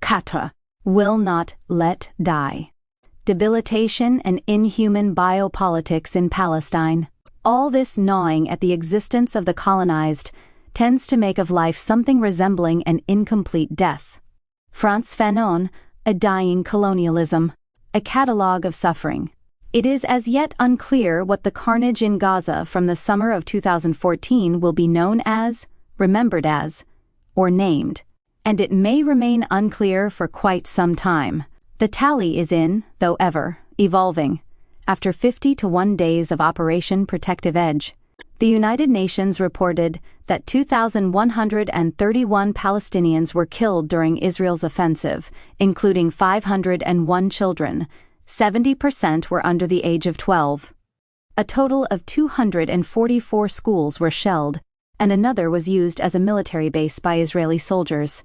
4. Will not let die. Debilitation and Inhuman Biopolitics in Palestine. All this gnawing at the existence of the colonized tends to make of life something resembling an incomplete death. Frantz Fanon, A Dying Colonialism. A Catalogue of Suffering. It is as yet unclear what the carnage in Gaza from the summer of 2014 will be known as, remembered as, or named, and it may remain unclear for quite some time. The tally is though ever, evolving. After 51 days of Operation Protective Edge, the United Nations reported that 2,131 Palestinians were killed during Israel's offensive, including 501 children. 70% were under the age of 12. A total of 244 schools were shelled, and another was used as a military base by Israeli soldiers.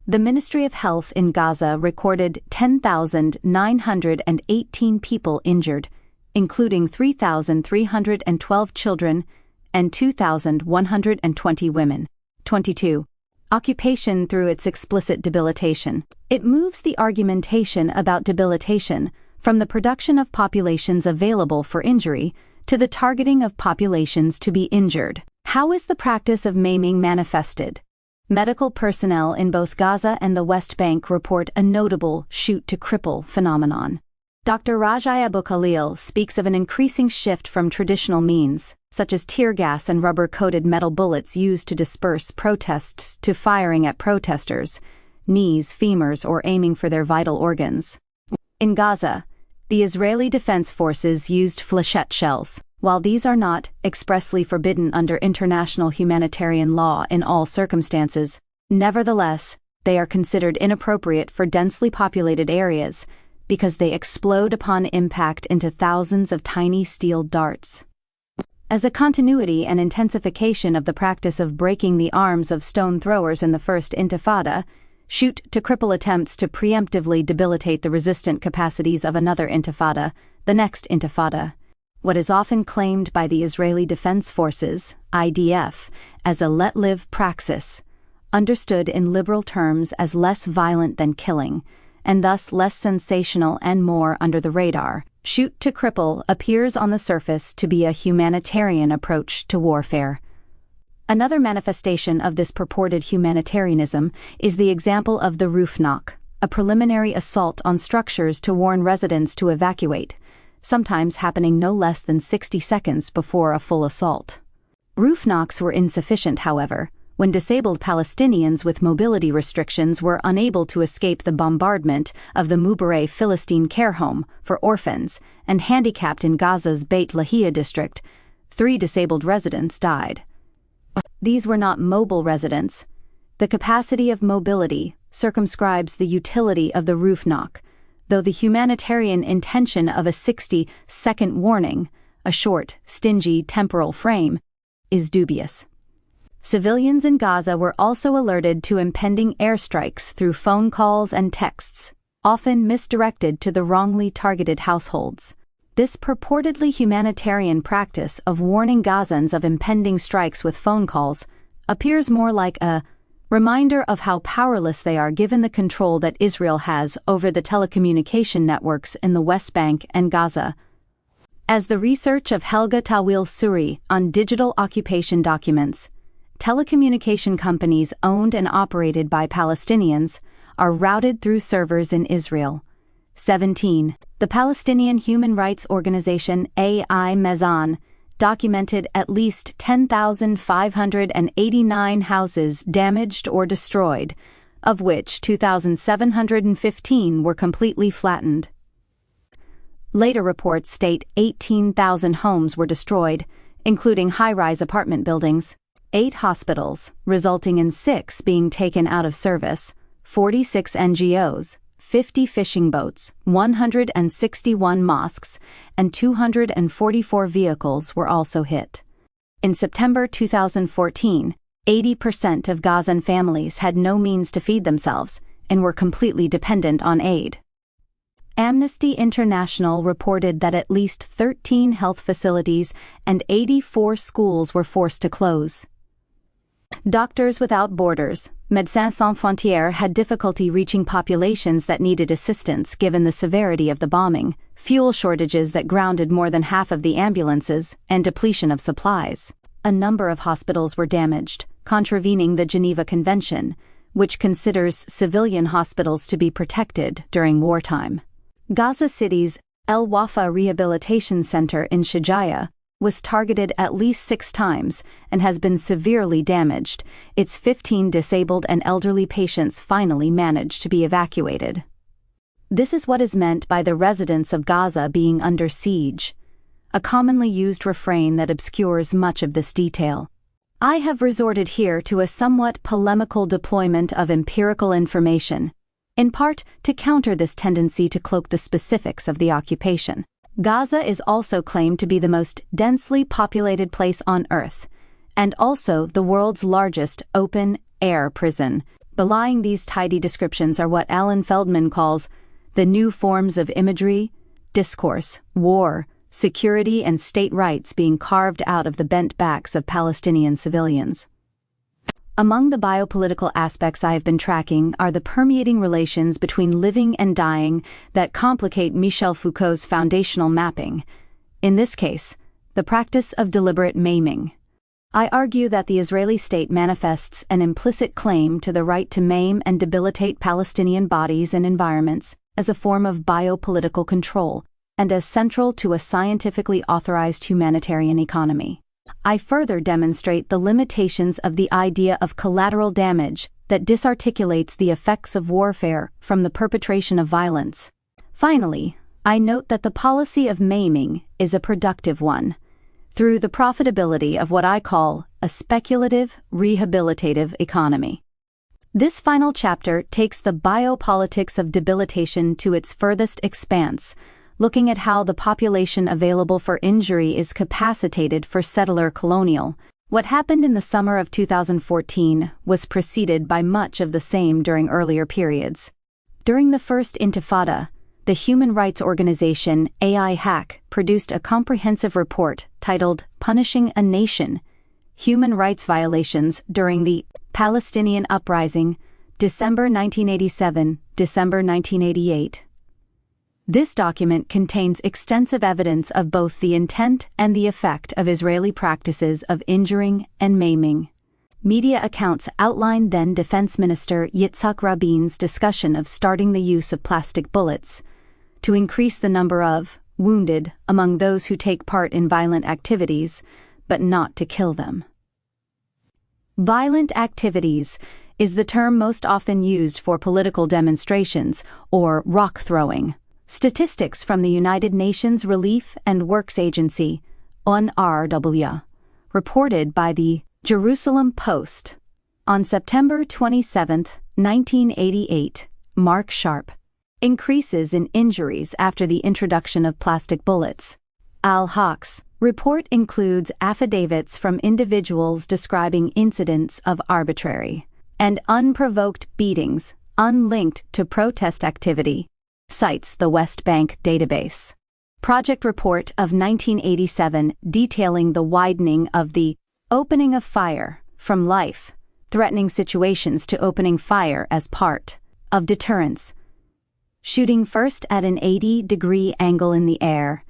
The Ministry of Health in Gaza recorded 10,918 people injured, including 3,312 children and 2,120 women. 22. Occupation through its explicit debilitation. It moves the argumentation about debilitation from the production of populations available for injury to the targeting of populations to be injured. How is the practice of maiming manifested? Medical personnel in both Gaza and the West Bank report a notable shoot-to-cripple phenomenon. Dr. Rajai Abu Khalil speaks of an increasing shift from traditional means, such as tear gas and rubber-coated metal bullets used to disperse protests, to firing at protesters, knees, femurs, or aiming for their vital organs. In Gaza, the Israeli Defense Forces used flechette shells. While these are not expressly forbidden under international humanitarian law in all circumstances, nevertheless, they are considered inappropriate for densely populated areas because they explode upon impact into thousands of tiny steel darts. As a continuity and intensification of the practice of breaking the arms of stone throwers in the First Intifada, shoot-to-cripple attempts to preemptively debilitate the resistant capacities of another Intifada, the next Intifada. What is often claimed by the Israeli Defense Forces, IDF, as a let-live praxis, understood in liberal terms as less violent than killing, and thus less sensational and more under the radar, shoot-to-cripple appears on the surface to be a humanitarian approach to warfare. Another manifestation of this purported humanitarianism is the example of the roof knock, a preliminary assault on structures to warn residents to evacuate, sometimes happening no less than 60 seconds before a full assault. Roof knocks were insufficient, however, when disabled Palestinians with mobility restrictions were unable to escape the bombardment of the Mubarak Philistine care home for orphans and handicapped in Gaza's Beit Lahia district. 3 disabled residents died. These were not mobile residents. The capacity of mobility circumscribes the utility of the roof knock, though the humanitarian intention of a 60-second warning, a short, stingy temporal frame, is dubious. Civilians in Gaza were also alerted to impending airstrikes through phone calls and texts, often misdirected to the wrongly targeted households. This purportedly humanitarian practice of warning Gazans of impending strikes with phone calls appears more like a reminder of how powerless they are given the control that Israel has over the telecommunication networks in the West Bank and Gaza. As the research of Helga Tawil Suri on digital occupation documents, telecommunication companies owned and operated by Palestinians are routed through servers in Israel. 17. The Palestinian human rights organization AI Mezan documented at least 10,589 houses damaged or destroyed, of which 2,715 were completely flattened. Later reports state 18,000 homes were destroyed, including high-rise apartment buildings, 8 hospitals, resulting in 6 being taken out of service, 46 NGOs, 50 fishing boats, 161 mosques, and 244 vehicles were also hit. In September 2014, 80% of Gazan families had no means to feed themselves and were completely dependent on aid. Amnesty International reported that at least 13 health facilities and 84 schools were forced to close. Doctors Without Borders, Médecins Sans Frontières had difficulty reaching populations that needed assistance given the severity of the bombing, fuel shortages that grounded more than half of the ambulances, and depletion of supplies. A number of hospitals were damaged, contravening the Geneva Convention, which considers civilian hospitals to be protected during wartime. Gaza City's El Wafa Rehabilitation Center in Shijaya was targeted at least 6 times and has been severely damaged. Its 15 disabled and elderly patients finally managed to be evacuated. This is what is meant by the residents of Gaza being under siege, a commonly used refrain that obscures much of this detail. I have resorted here to a somewhat polemical deployment of empirical information, in part to counter this tendency to cloak the specifics of the occupation. Gaza is also claimed to be the most densely populated place on Earth, and also the world's largest open-air prison. Belying these tidy descriptions are what Alan Feldman calls the new forms of imagery, discourse, war, security, and state rights being carved out of the bent backs of Palestinian civilians. Among the biopolitical aspects I have been tracking are the permeating relations between living and dying that complicate Michel Foucault's foundational mapping, in this case, the practice of deliberate maiming. I argue that the Israeli state manifests an implicit claim to the right to maim and debilitate Palestinian bodies and environments as a form of biopolitical control and as central to a scientifically authorized humanitarian economy. I further demonstrate the limitations of the idea of collateral damage that disarticulates the effects of warfare from the perpetration of violence. Finally, I note that the policy of maiming is a productive one, through the profitability of what I call a speculative, rehabilitative economy. This final chapter takes the biopolitics of debilitation to its furthest expanse, looking at how the population available for injury is capacitated for settler colonial. What happened in the summer of 2014 was preceded by much of the same during earlier periods. During the first Intifada, the human rights organization AI Hack produced a comprehensive report titled Punishing a Nation: Human Rights Violations During the Palestinian Uprising, December 1987, December 1988. This document contains extensive evidence of both the intent and the effect of Israeli practices of injuring and maiming. Media accounts outline then Defense Minister Yitzhak Rabin's discussion of starting the use of plastic bullets to increase the number of wounded among those who take part in violent activities, but not to kill them. Violent activities is the term most often used for political demonstrations or rock throwing. Statistics from the United Nations Relief and Works Agency, UNRWA, reported by the Jerusalem Post on September 27, 1988, Mark Sharp, increases in injuries after the introduction of plastic bullets. Al-Haq's report includes affidavits from individuals describing incidents of arbitrary and unprovoked beatings unlinked to protest activity, cites the West Bank database. Project report of 1987 detailing the widening of the opening of fire from life-threatening situations to opening fire as part of deterrence, shooting first at an 80-degree angle in the air,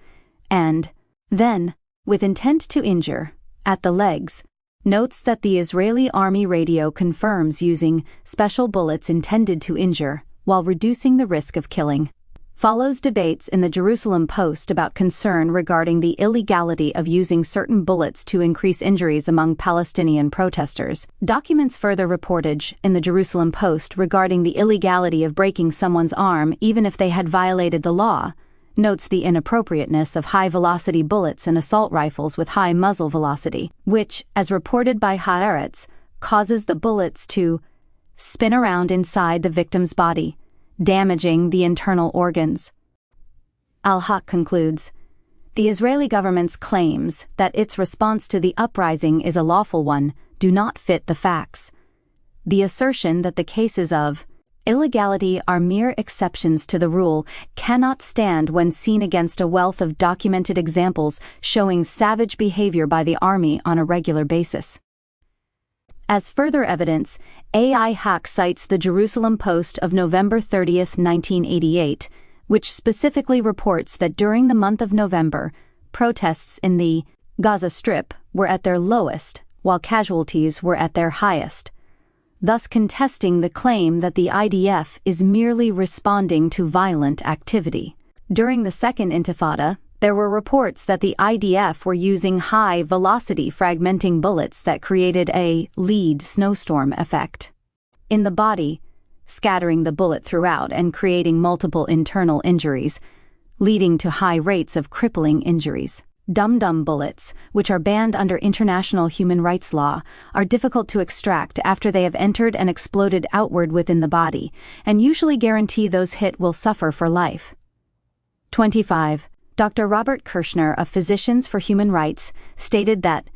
and then, with intent to injure, at the legs, notes that the Israeli Army radio confirms using special bullets intended to injure while reducing the risk of killing. Follows debates in the Jerusalem Post about concern regarding the illegality of using certain bullets to increase injuries among Palestinian protesters. Documents further reportage in the Jerusalem Post regarding the illegality of breaking someone's arm even if they had violated the law, notes the inappropriateness of high-velocity bullets and assault rifles with high muzzle velocity, which, as reported by Haaretz, causes the bullets to spin around inside the victim's body, damaging the internal organs. Al-Haq concludes, the Israeli government's claims that its response to the uprising is a lawful one do not fit the facts. The assertion that the cases of illegality are mere exceptions to the rule cannot stand when seen against a wealth of documented examples showing savage behavior by the army on a regular basis. As further evidence, AI Hack cites the Jerusalem Post of November 30, 1988, which specifically reports that during the month of November, protests in the Gaza Strip were at their lowest, while casualties were at their highest, thus contesting the claim that the IDF is merely responding to violent activity. During the Second Intifada, there were reports that the IDF were using high-velocity fragmenting bullets that created a lead snowstorm effect in the body, scattering the bullet throughout and creating multiple internal injuries, leading to high rates of crippling injuries. Dum-dum bullets, which are banned under international human rights law, are difficult to extract after they have entered and exploded outward within the body, and usually guarantee those hit will suffer for life. 25. Dr. Robert Kirshner of Physicians for Human Rights stated that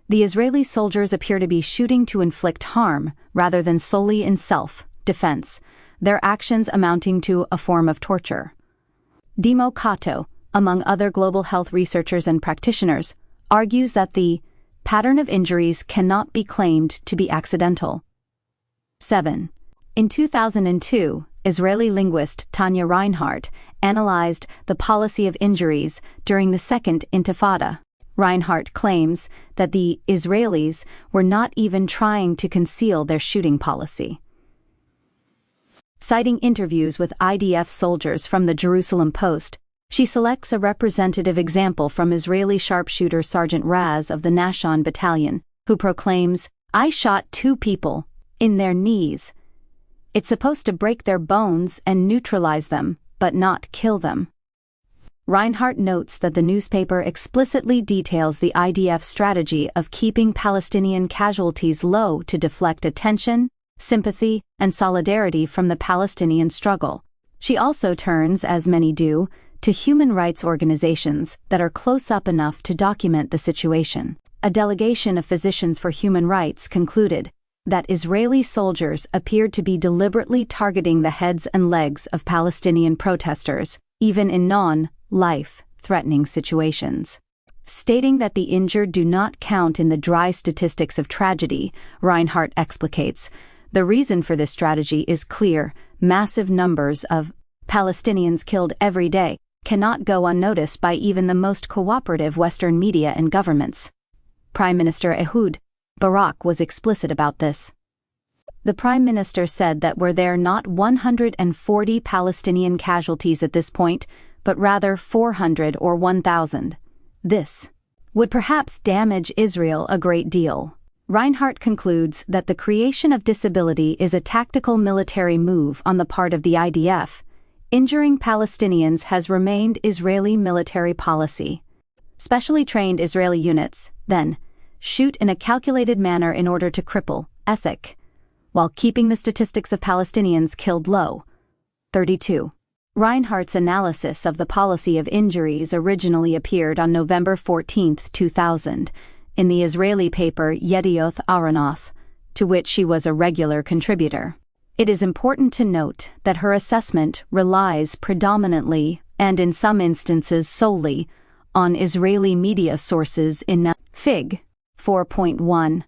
the Israeli soldiers appear to be shooting to inflict harm rather than solely in self-defense, their actions amounting to a form of torture. Dimo Kato, among other global health researchers and practitioners, argues that the pattern of injuries cannot be claimed to be accidental. 7. In 2002, Israeli linguist Tanya Reinhardt analyzed the policy of injuries during the Second Intifada. Reinhardt claims that the Israelis were not even trying to conceal their shooting policy. Citing interviews with IDF soldiers from the Jerusalem Post, she selects a representative example from Israeli sharpshooter Sergeant Raz of the Nashon Battalion, who proclaims, "I shot 2 people in their knees. It's supposed to break their bones and neutralize them, but not kill them." Reinhardt notes that the newspaper explicitly details the IDF strategy of keeping Palestinian casualties low to deflect attention, sympathy, and solidarity from the Palestinian struggle. She also turns, as many do, to human rights organizations that are close up enough to document the situation. A delegation of Physicians for Human Rights concluded that Israeli soldiers appeared to be deliberately targeting the heads and legs of Palestinian protesters, even in non-life-threatening situations. Stating that the injured do not count in the dry statistics of tragedy, Reinhardt explicates, the reason for this strategy is clear: massive numbers of Palestinians killed every day cannot go unnoticed by even the most cooperative Western media and governments. Prime Minister Ehud Barak was explicit about this. The Prime Minister said that were there not 140 Palestinian casualties at this point, but rather 400 or 1,000, this would perhaps damage Israel a great deal. Reinhardt concludes that the creation of disability is a tactical military move on the part of the IDF. Injuring Palestinians has remained Israeli military policy. Specially trained Israeli units, then, shoot in a calculated manner in order to cripple, Esek, while keeping the statistics of Palestinians killed low. 32. Reinhardt's analysis of the policy of injuries originally appeared on November 14, 2000, in the Israeli paper Yedioth Ahronoth, to which she was a regular contributor. It is important to note that her assessment relies predominantly, and in some instances solely, on Israeli media sources in Fig. 4.1.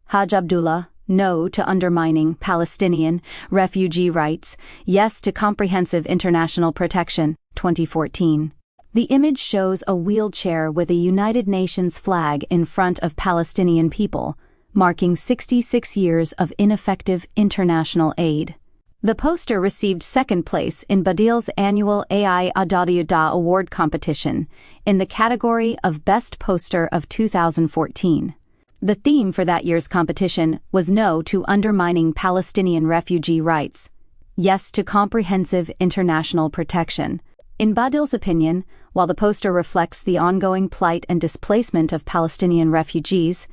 Haj Abdullah, No to Undermining Palestinian Refugee Rights, Yes to Comprehensive International Protection, 2014. The image shows a wheelchair with a United Nations flag in front of Palestinian people, marking 66 years of ineffective international aid. The poster received second place in Badil's annual AI Audiobook Award competition in the category of Best Poster of 2014. The theme for that year's competition was No to Undermining Palestinian Refugee Rights, Yes to Comprehensive International Protection. In Badil's opinion, while the poster reflects the ongoing plight and displacement of Palestinian refugees,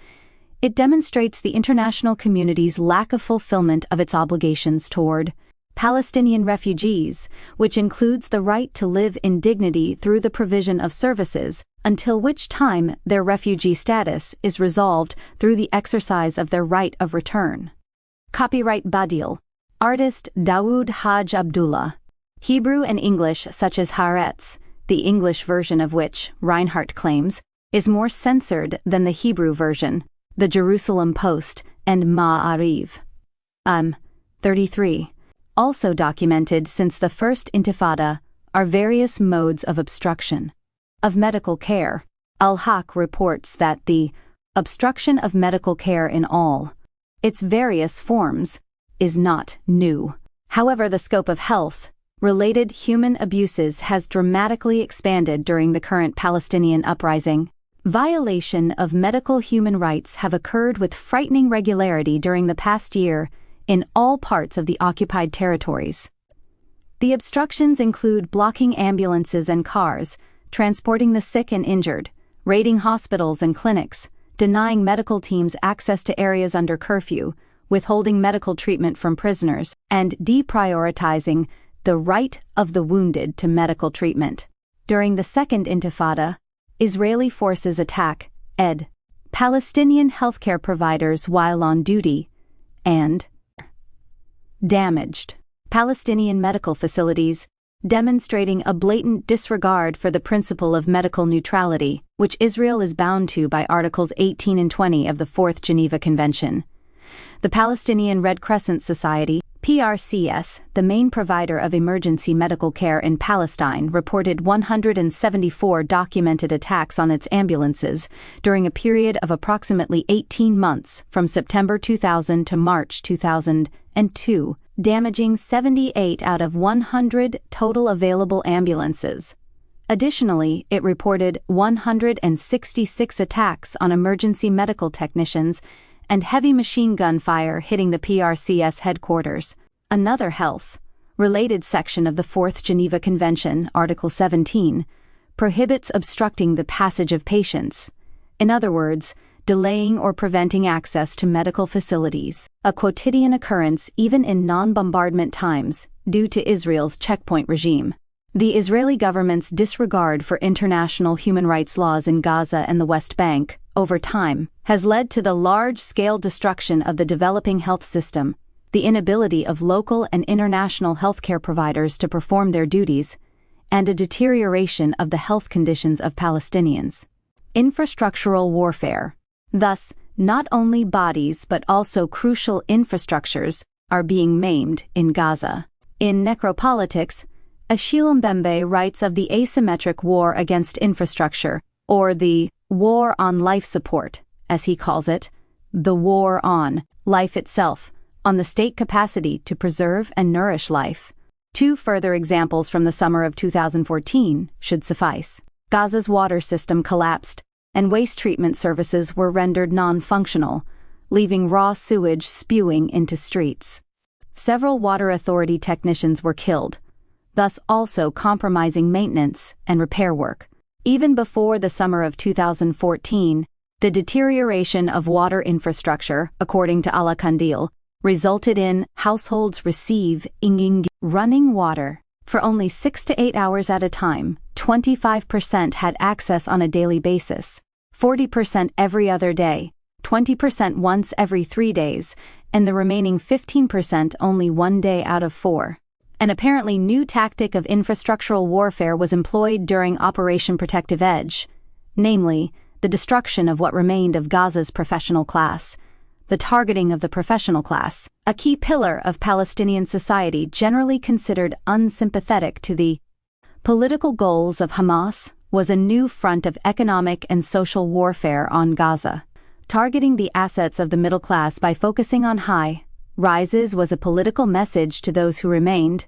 it demonstrates the international community's lack of fulfillment of its obligations toward Palestinian refugees, which includes the right to live in dignity through the provision of services, until which time their refugee status is resolved through the exercise of their right of return. Copyright Badil. Artist Dawood Haj Abdullah. Hebrew and English such as Haaretz, the English version of which, Reinhardt claims, is more censored than the Hebrew version, the Jerusalem Post, and Ma'ariv. 33. Also documented since the First Intifada are various modes of obstruction of medical care. Al-Haq reports that the obstruction of medical care in all its various forms is not new. However, the scope of health-related human abuses has dramatically expanded during the current Palestinian uprising. Violation of medical human rights have occurred with frightening regularity during the past year in all parts of the occupied territories. The obstructions include blocking ambulances and cars, transporting the sick and injured, raiding hospitals and clinics, denying medical teams access to areas under curfew, withholding medical treatment from prisoners, and deprioritizing the right of the wounded to medical treatment. During the Second Intifada, Israeli forces attack Palestinian healthcare providers while on duty and damaged Palestinian medical facilities, demonstrating a blatant disregard for the principle of medical neutrality, which Israel is bound to by Articles 18 and 20 of the Fourth Geneva Convention. The Palestinian Red Crescent Society, PRCS, the main provider of emergency medical care in Palestine, reported 174 documented attacks on its ambulances during a period of approximately 18 months from September 2000 to March 2002, damaging 78 out of 100 total available ambulances. Additionally, it reported 166 attacks on emergency medical technicians and heavy machine gun fire hitting the PRCS headquarters. Another health-related section of the Fourth Geneva Convention, Article 17, prohibits obstructing the passage of patients. In other words, delaying or preventing access to medical facilities, a quotidian occurrence even in non-bombardment times due to Israel's checkpoint regime. The Israeli government's disregard for international human rights laws in Gaza and the West Bank, over time, has led to the large-scale destruction of the developing health system, the inability of local and international healthcare providers to perform their duties, and a deterioration of the health conditions of Palestinians. Infrastructural warfare. Thus, not only bodies but also crucial infrastructures are being maimed in Gaza. In Necropolitics, Achille Mbembe writes of the asymmetric war against infrastructure, or the war on life support, as he calls it, the war on life itself, on the state capacity to preserve and nourish life. Two further examples from the summer of 2014 should suffice. Gaza's water system collapsed, and waste treatment services were rendered non-functional, leaving raw sewage spewing into streets. Several water authority technicians were killed, thus also compromising maintenance and repair work. Even before the summer of 2014, the deterioration of water infrastructure, according to Ala Kandil, resulted in households receive running water for only 6 to 8 hours at a time. 25% had access on a daily basis, 40% every other day, 20% once every 3 days, and the remaining 15% only 1 day out of 4. An apparently new tactic of infrastructural warfare was employed during Operation Protective Edge, namely, the destruction of what remained of Gaza's professional class. The targeting of the professional class, a key pillar of Palestinian society generally considered unsympathetic to the political goals of Hamas, was a new front of economic and social warfare on Gaza. Targeting the assets of the middle class by focusing on high-rises was a political message to those who remained.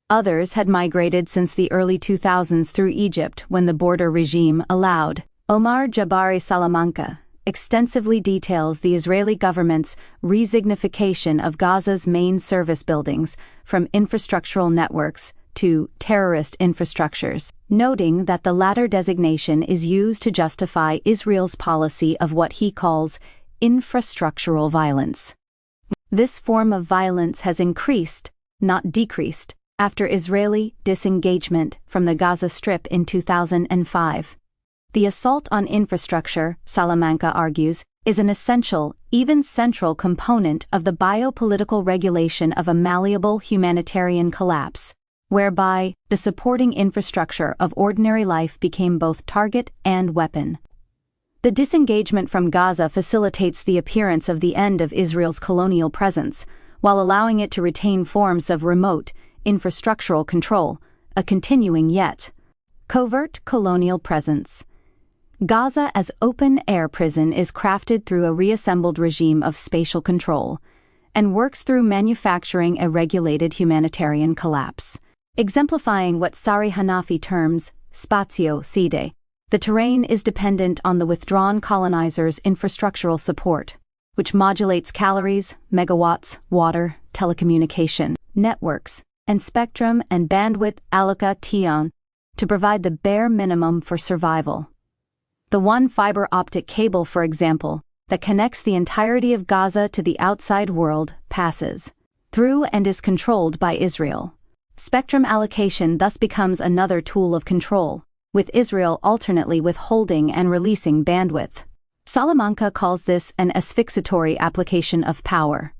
Others had migrated since the early 2000s through Egypt when the border regime allowed. Omar Jabari Salamanca extensively details the Israeli government's resignification of Gaza's main service buildings, from infrastructural networks to terrorist infrastructures, noting that the latter designation is used to justify Israel's policy of what he calls infrastructural violence. This form of violence has increased, not decreased, after Israeli disengagement from the Gaza Strip in 2005. The assault on infrastructure, Salamanca argues, is an essential, even central component of the biopolitical regulation of a malleable humanitarian collapse, whereby the supporting infrastructure of ordinary life became both target and weapon. The disengagement from Gaza facilitates the appearance of the end of Israel's colonial presence, while allowing it to retain forms of remote, infrastructural control, a continuing yet covert colonial presence. Gaza as open-air prison is crafted through a reassembled regime of spatial control, and works through manufacturing a regulated humanitarian collapse. Exemplifying what Sari Hanafi terms spazio sede, the terrain is dependent on the withdrawn colonizers' infrastructural support, which modulates calories, megawatts, water, telecommunication, networks, and spectrum and bandwidth allocation to provide the bare minimum for survival. The one fiber optic cable, for example, that connects the entirety of Gaza to the outside world passes through and is controlled by Israel. Spectrum allocation thus becomes another tool of control, with Israel alternately withholding and releasing bandwidth. Salamanca calls this an asphyxiatory application of power.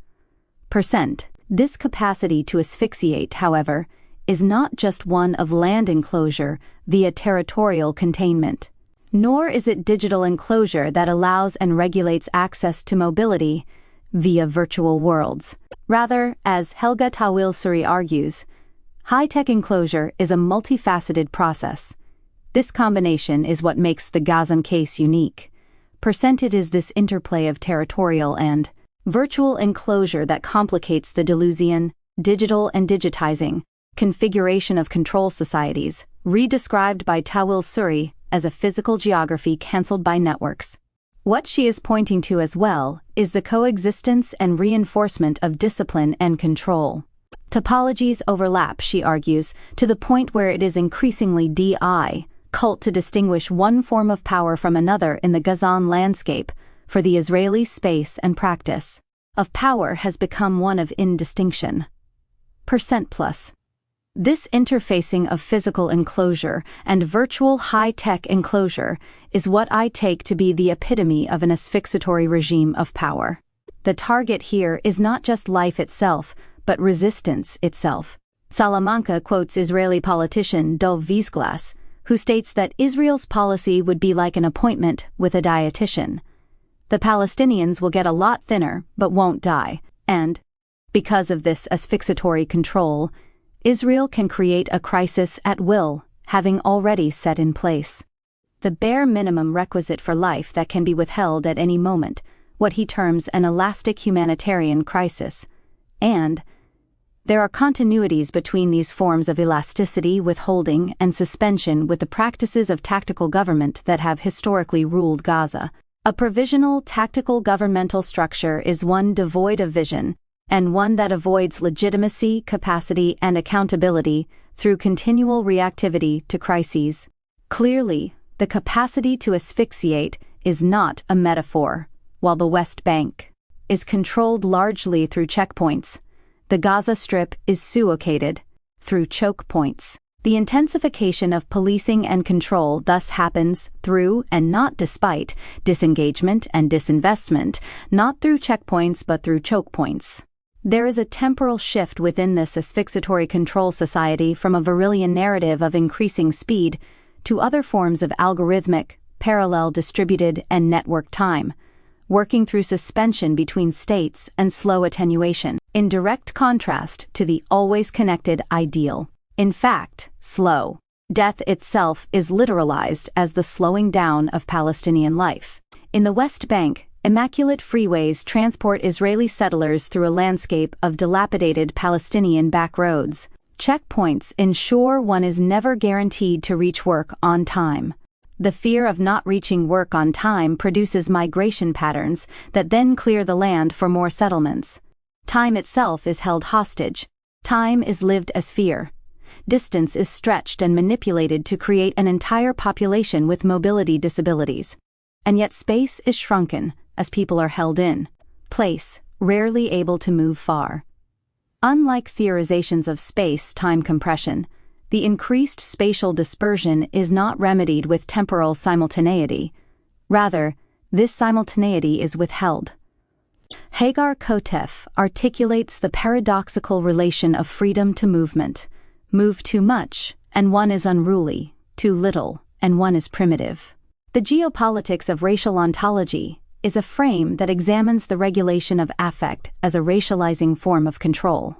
This capacity to asphyxiate, however, is not just one of land enclosure via territorial containment. Nor is it digital enclosure that allows and regulates access to mobility via virtual worlds. Rather, as Helga Tawil-Suri argues, high-tech enclosure is a multifaceted process. This combination is what makes the Gazan case unique. It is this interplay of territorial and virtual enclosure that complicates the Deleuzian, digital and digitizing, configuration of control societies, redescribed by Tawil-Suri as a physical geography cancelled by networks. What she is pointing to as well is the coexistence and reinforcement of discipline and control. Topologies overlap, she argues, to the point where it is increasingly difficult to distinguish one form of power from another in the Gazan landscape, for the Israeli space and practice of power has become one of indistinction. %+. This interfacing of physical enclosure and virtual high-tech enclosure is what I take to be the epitome of an asphyxiatory regime of power. The target here is not just life itself, but resistance itself. Salamanca quotes Israeli politician Dov Wiesglas, who states that Israel's policy would be like an appointment with a dietitian. The Palestinians will get a lot thinner but won't die, and, because of this asphyxiatory control, Israel can create a crisis at will, having already set in place the bare minimum requisite for life that can be withheld at any moment, what he terms an elastic humanitarian crisis. And there are continuities between these forms of elasticity, withholding, and suspension with the practices of tactical government that have historically ruled Gaza. A provisional tactical governmental structure is one devoid of vision, and one that avoids legitimacy, capacity, and accountability through continual reactivity to crises. Clearly, the capacity to asphyxiate is not a metaphor. While the West Bank is controlled largely through checkpoints, the Gaza Strip is suffocated through choke points. The intensification of policing and control thus happens through and not despite disengagement and disinvestment, not through checkpoints but through choke points. There is a temporal shift within this asphyxiatory control society from a Virilian narrative of increasing speed to other forms of algorithmic, parallel distributed and network time, working through suspension between states and slow attenuation, in direct contrast to the always connected ideal. In fact, slow death itself is literalized as the slowing down of Palestinian life. In the West Bank, immaculate freeways transport Israeli settlers through a landscape of dilapidated Palestinian backroads. Checkpoints ensure one is never guaranteed to reach work on time. The fear of not reaching work on time produces migration patterns that then clear the land for more settlements. Time itself is held hostage. Time is lived as fear. Distance is stretched and manipulated to create an entire population with mobility disabilities. And yet space is shrunken as people are held in place, rarely able to move far. Unlike theorizations of space-time compression, the increased spatial dispersion is not remedied with temporal simultaneity. Rather, this simultaneity is withheld. Hagar Kotef articulates the paradoxical relation of freedom to movement. Move too much, and one is unruly; too little, and one is primitive. The geopolitics of racial ontology is a frame that examines the regulation of affect as a racializing form of control.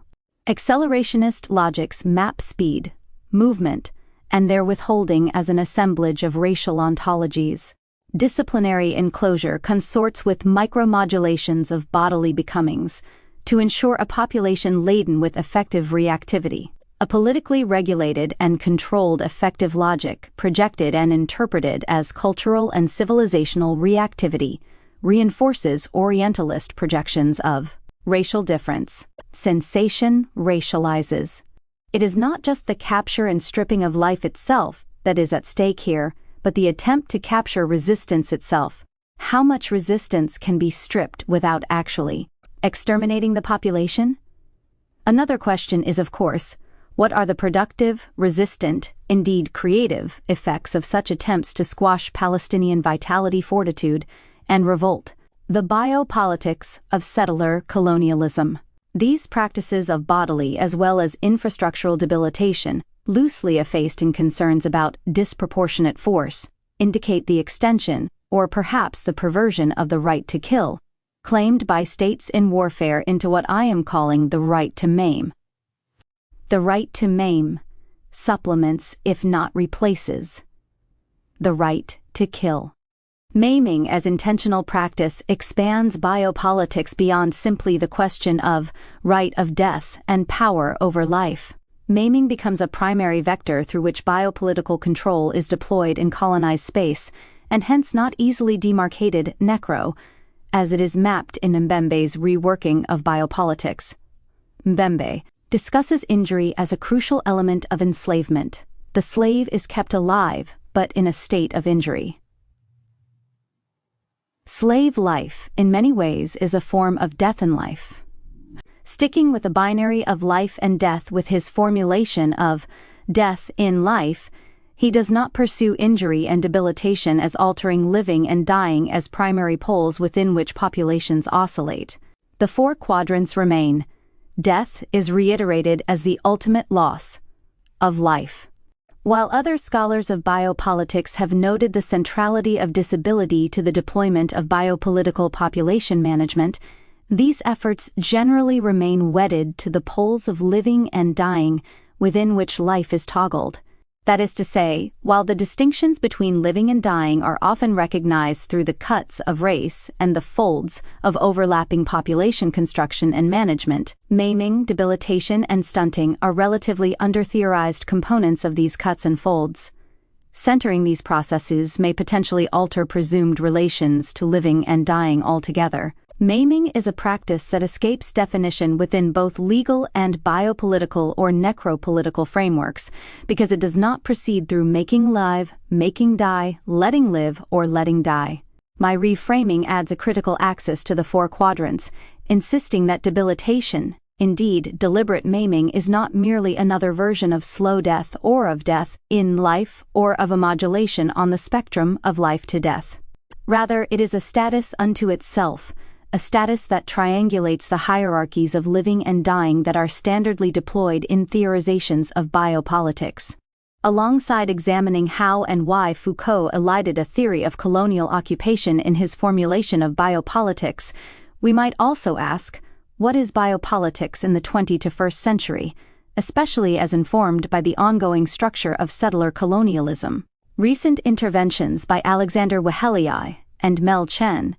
Accelerationist logics map speed, movement, and their withholding as an assemblage of racial ontologies. Disciplinary enclosure consorts with micromodulations of bodily becomings to ensure a population laden with effective reactivity. A politically regulated and controlled affective logic projected and interpreted as cultural and civilizational reactivity reinforces Orientalist projections of racial difference. Sensation racializes. It is not just the capture and stripping of life itself that is at stake here, but the attempt to capture resistance itself. How much resistance can be stripped without actually exterminating the population? Another question is, of course, what are the productive, resistant, indeed creative, effects of such attempts to squash Palestinian vitality, fortitude, and revolt? The biopolitics of settler colonialism. These practices of bodily as well as infrastructural debilitation, loosely effaced in concerns about disproportionate force, indicate the extension, or perhaps the perversion of the right to kill, claimed by states in warfare into what I am calling the right to maim. The right to maim supplements, if not replaces, the right to kill. Maiming as intentional practice expands biopolitics beyond simply the question of right of death and power over life. Maiming becomes a primary vector through which biopolitical control is deployed in colonized space, and hence not easily demarcated necro, as it is mapped in Mbembe's reworking of biopolitics. Mbembe discusses injury as a crucial element of enslavement. The slave is kept alive, but in a state of injury. Slave life, in many ways, is a form of death in life. Sticking with the binary of life and death with his formulation of death in life, he does not pursue injury and debilitation as altering living and dying as primary poles within which populations oscillate. The four quadrants remain. Death is reiterated as the ultimate loss of life. While other scholars of biopolitics have noted the centrality of disability to the deployment of biopolitical population management, these efforts generally remain wedded to the poles of living and dying within which life is toggled. That is to say, while the distinctions between living and dying are often recognized through the cuts of race and the folds of overlapping population construction and management, maiming, debilitation, and stunting are relatively under-theorized components of these cuts and folds. Centering these processes may potentially alter presumed relations to living and dying altogether. Maiming is a practice that escapes definition within both legal and biopolitical or necropolitical frameworks because it does not proceed through making live, making die, letting live, or letting die. My reframing adds a critical axis to the four quadrants, insisting that debilitation, indeed deliberate maiming, is not merely another version of slow death or of death in life or of a modulation on the spectrum of life to death. Rather, it is a status unto itself, a status that triangulates the hierarchies of living and dying that are standardly deployed in theorizations of biopolitics. Alongside examining how and why Foucault elided a theory of colonial occupation in his formulation of biopolitics, we might also ask, what is biopolitics in the 21st century, especially as informed by the ongoing structure of settler colonialism? Recent interventions by Alexander Weheliai and Mel Chen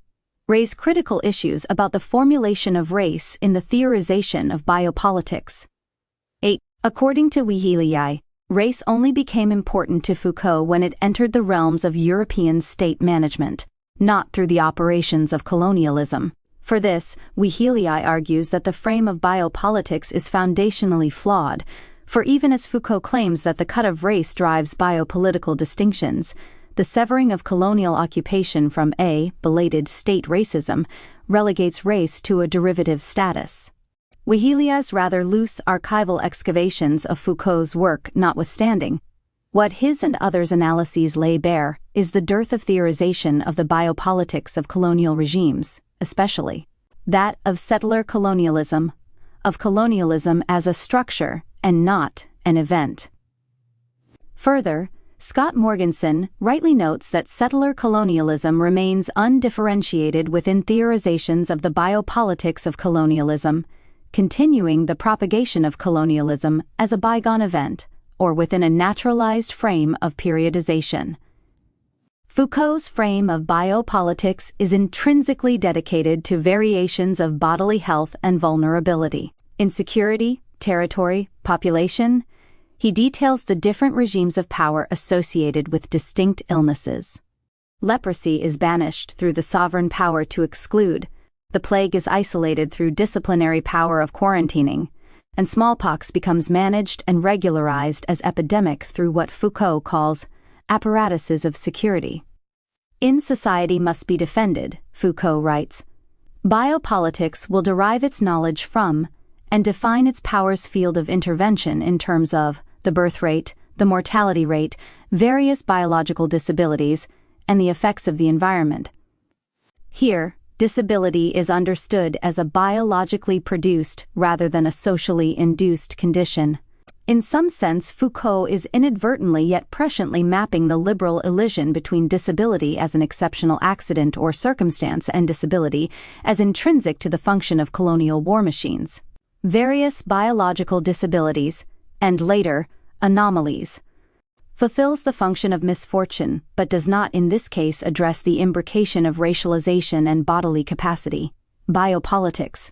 raise critical issues about the formulation of race in the theorization of biopolitics. 8. According to Weheliai, race only became important to Foucault when it entered the realms of European state management, not through the operations of colonialism. For this, Weheliai argues that the frame of biopolitics is foundationally flawed, for even as Foucault claims that the cut of race drives biopolitical distinctions, the severing of colonial occupation from belated state racism relegates race to a derivative status. Weheliai's rather loose archival excavations of Foucault's work notwithstanding, what his and others' analyses lay bare is the dearth of theorization of the biopolitics of colonial regimes, especially that of settler colonialism, of colonialism as a structure and not an event. Further, Scott Morgenson rightly notes that settler colonialism remains undifferentiated within theorizations of the biopolitics of colonialism, continuing the propagation of colonialism as a bygone event, or within a naturalized frame of periodization. Foucault's frame of biopolitics is intrinsically dedicated to variations of bodily health and vulnerability, insecurity, territory, population. He details the different regimes of power associated with distinct illnesses. Leprosy is banished through the sovereign power to exclude, the plague is isolated through disciplinary power of quarantining, and smallpox becomes managed and regularized as epidemic through what Foucault calls apparatuses of security. In society must be defended, Foucault writes. Biopolitics will derive its knowledge from and define its power's field of intervention in terms of the birth rate, the mortality rate, various biological disabilities, and the effects of the environment. Here, disability is understood as a biologically produced rather than a socially induced condition. In some sense, Foucault is inadvertently yet presciently mapping the liberal elision between disability as an exceptional accident or circumstance and disability as intrinsic to the function of colonial war machines. Various biological disabilities, and later, anomalies, fulfills the function of misfortune, but does not in this case address the imbrication of racialization and bodily capacity. Biopolitics.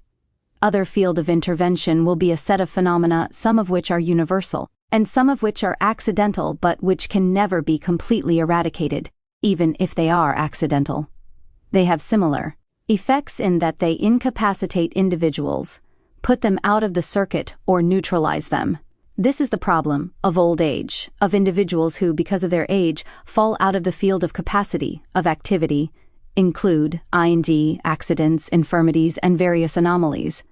Other field of intervention will be a set of phenomena, some of which are universal, and some of which are accidental but which can never be completely eradicated, even if they are accidental. They have similar effects in that they incapacitate individuals, put them out of the circuit or neutralize them. This is the problem of old age, of individuals who, because of their age, fall out of the field of capacity, of activity, include accidents, infirmities, and various anomalies.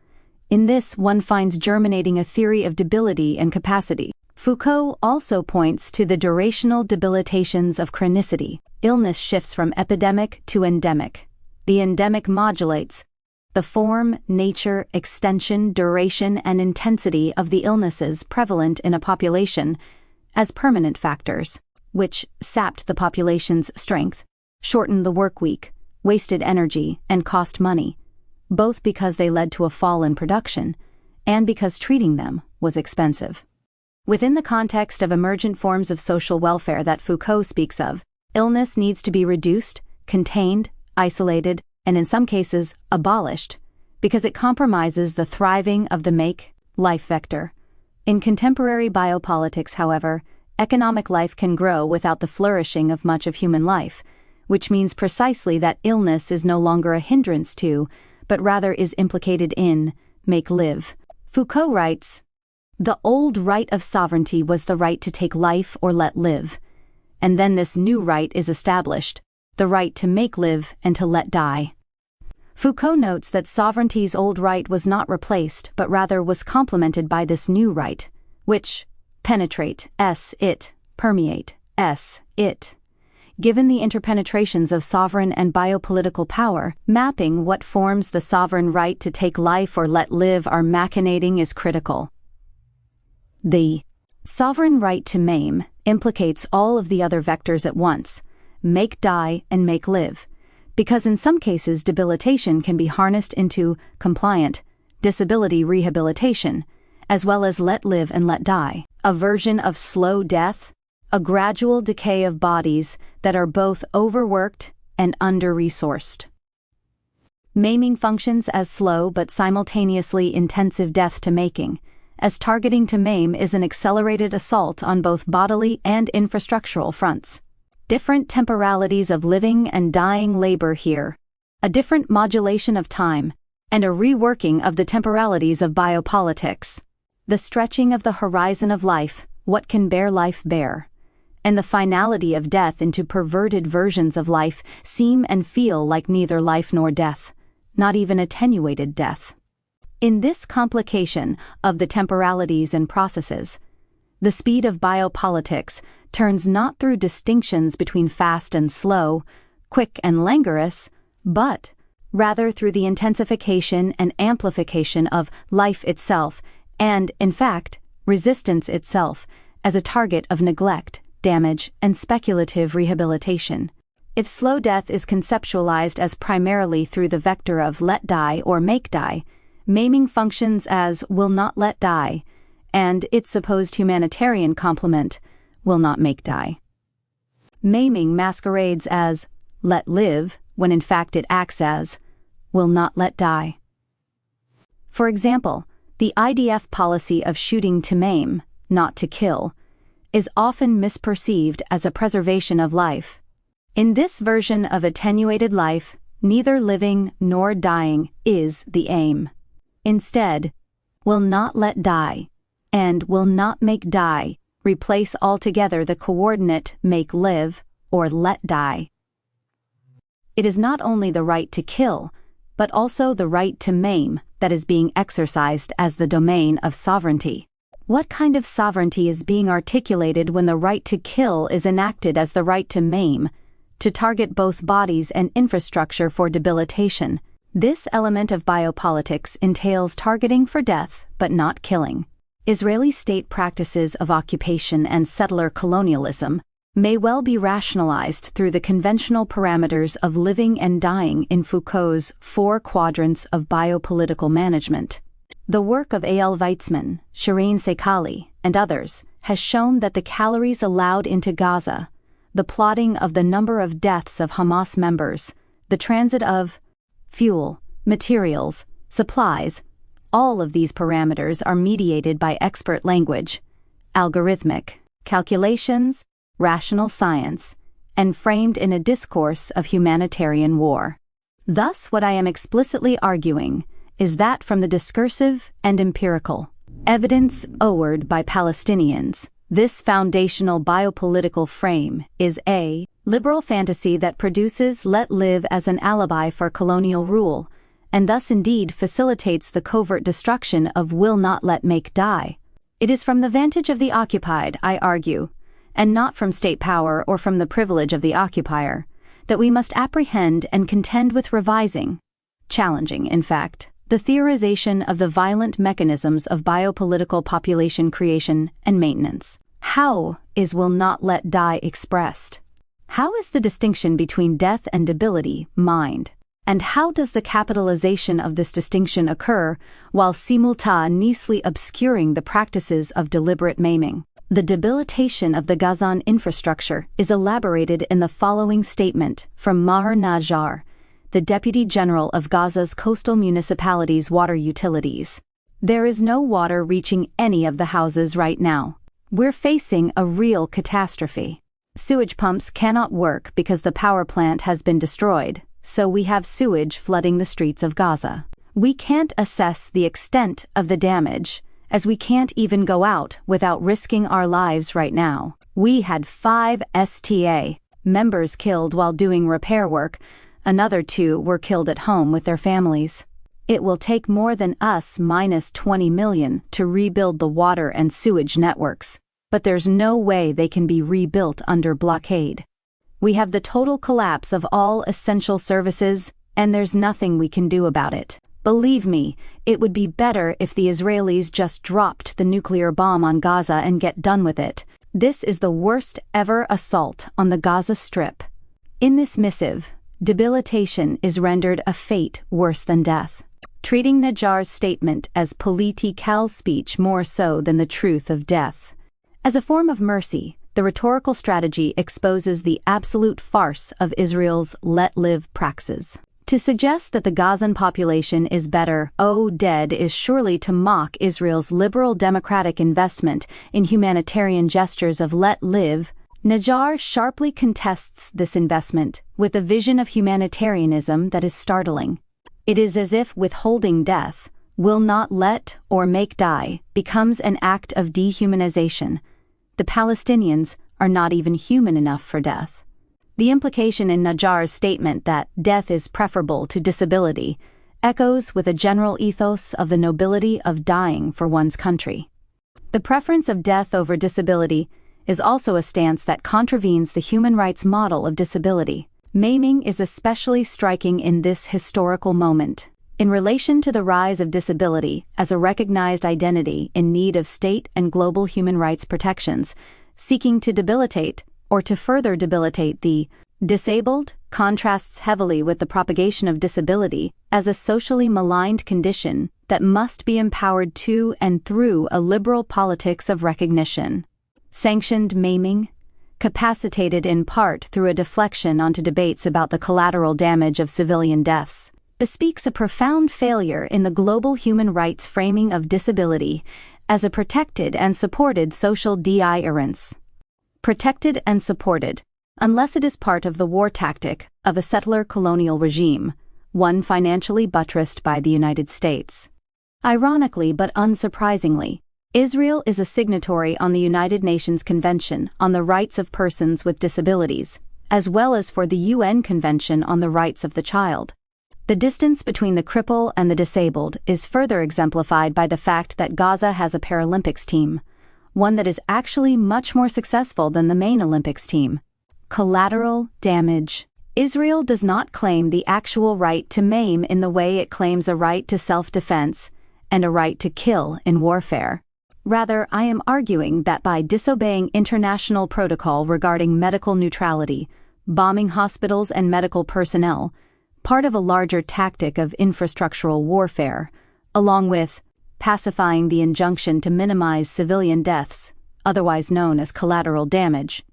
In this, one finds germinating a theory of debility and capacity. Foucault also points to the durational debilitations of chronicity. Illness shifts from epidemic to endemic. The endemic modulates the form, nature, extension, duration, and intensity of the illnesses prevalent in a population as permanent factors, which sapped the population's strength, shortened the work week, wasted energy, and cost money, both because they led to a fall in production and because treating them was expensive. Within the context of emergent forms of social welfare that Foucault speaks of, illness needs to be reduced, contained, isolated, and in some cases abolished, because it compromises the thriving of the make-life vector. In contemporary biopolitics, however, economic life can grow without the flourishing of much of human life, which means precisely that illness is no longer a hindrance to, but rather is implicated in, make live. Foucault writes, "The old right of sovereignty was the right to take life or let live, and then this new right is established, the right to make live and to let die." Foucault notes that sovereignty's old right was not replaced, but rather was complemented by this new right, which penetrate, it, permeate, it. Given the interpenetrations of sovereign and biopolitical power, mapping what forms the sovereign right to take life or let live are machinating is critical. The sovereign right to maim implicates all of the other vectors at once, make die and make live, because in some cases debilitation can be harnessed into compliant disability rehabilitation, as well as let live and let die, a version of slow death, a gradual decay of bodies that are both overworked and under-resourced. Maiming functions as slow but simultaneously intensive death to making, as targeting to maim is an accelerated assault on both bodily and infrastructural fronts. Different temporalities of living and dying labor here, a different modulation of time, and a reworking of the temporalities of biopolitics. The stretching of the horizon of life, what can bear life bear, and the finality of death into perverted versions of life seem and feel like neither life nor death, not even attenuated death. In this complication of the temporalities and processes, the speed of biopolitics turns not through distinctions between fast and slow, quick and languorous, but rather through the intensification and amplification of life itself and, in fact, resistance itself as a target of neglect, damage, and speculative rehabilitation. If slow death is conceptualized as primarily through the vector of let die or make die, maiming functions as will not let die, and its supposed humanitarian complement, will not make die. Maiming masquerades as let live when in fact it acts as will not let die. For example, the IDF policy of shooting to maim, not to kill, is often misperceived as a preservation of life. In this version of attenuated life, neither living nor dying is the aim. Instead, will not let die and will not make die replace altogether the coordinate make live or let die. It is not only the right to kill, but also the right to maim that is being exercised as the domain of sovereignty. What kind of sovereignty is being articulated when the right to kill is enacted as the right to maim, to target both bodies and infrastructure for debilitation? This element of biopolitics entails targeting for death but not killing. Israeli state practices of occupation and settler colonialism may well be rationalized through the conventional parameters of living and dying in Foucault's 4 quadrants of biopolitical management. The work of A.L. Weitzman, Shireen Sekali, and others has shown that the calories allowed into Gaza, the plotting of the number of deaths of Hamas members, the transit of fuel, materials, supplies, all of these parameters are mediated by expert language, algorithmic calculations, rational science, and framed in a discourse of humanitarian war. Thus, what I am explicitly arguing is that from the discursive and empirical evidence owered by Palestinians, this foundational biopolitical frame is a liberal fantasy that produces let live as an alibi for colonial rule, and thus indeed facilitates the covert destruction of will not let make die. It is from the vantage of the occupied, I argue, and not from state power or from the privilege of the occupier, that we must apprehend and contend with revising, challenging, in fact, the theorization of the violent mechanisms of biopolitical population creation and maintenance. How is will not let die expressed? How is the distinction between death and debility mined? And how does the capitalization of this distinction occur while simultaneously obscuring the practices of deliberate maiming? The debilitation of the Gazan infrastructure is elaborated in the following statement from Maher Najjar, the Deputy General of Gaza's coastal municipalities' water utilities. There is no water reaching any of the houses right now. We're facing a real catastrophe. Sewage pumps cannot work because the power plant has been destroyed, so we have sewage flooding the streets of Gaza. We can't assess the extent of the damage, as we can't even go out without risking our lives right now. We had 5 STA members killed while doing repair work. Another 2 were killed at home with their families. It will take more than us minus 20 million to rebuild the water and sewage networks, but there's no way they can be rebuilt under blockade. We have the total collapse of all essential services, and there's nothing we can do about it. Believe me, it would be better if the Israelis just dropped the nuclear bomb on Gaza and get done with it. This is the worst ever assault on the Gaza Strip. In this missive, debilitation is rendered a fate worse than death, treating Najjar's statement as political speech more so than the truth of death. As a form of mercy, the rhetorical strategy exposes the absolute farce of Israel's let-live praxis. To suggest that the Gazan population is better, dead is surely to mock Israel's liberal democratic investment in humanitarian gestures of let-live. Najjar sharply contests this investment with a vision of humanitarianism that is startling. It is as if withholding death, will not let or make die, becomes an act of dehumanization. The Palestinians are not even human enough for death. The implication in Najjar's statement that death is preferable to disability echoes with a general ethos of the nobility of dying for one's country. The preference of death over disability is also a stance that contravenes the human rights model of disability. Maiming is especially striking in this historical moment. In relation to the rise of disability as a recognized identity in need of state and global human rights protections, seeking to debilitate, or to further debilitate the disabled, contrasts heavily with the propagation of disability as a socially maligned condition that must be empowered to and through a liberal politics of recognition. Sanctioned maiming, capacitated in part through a deflection onto debates about the collateral damage of civilian deaths, bespeaks a profound failure in the global human rights framing of disability as a protected and supported social deterrence. Protected and supported, unless it is part of the war tactic of a settler colonial regime, one financially buttressed by the United States. Ironically but unsurprisingly, Israel is a signatory on the United Nations Convention on the Rights of Persons with Disabilities, as well as for the UN Convention on the Rights of the Child. The distance between the cripple and the disabled is further exemplified by the fact that Gaza has a Paralympics team, one that is actually much more successful than the main Olympics team. Collateral damage. Israel does not claim the actual right to maim in the way it claims a right to self-defense and a right to kill in warfare. Rather, I am arguing that by disobeying international protocol regarding medical neutrality, bombing hospitals and medical personnel, part of a larger tactic of infrastructural warfare, along with pacifying the injunction to minimize civilian deaths, otherwise known as collateral damage,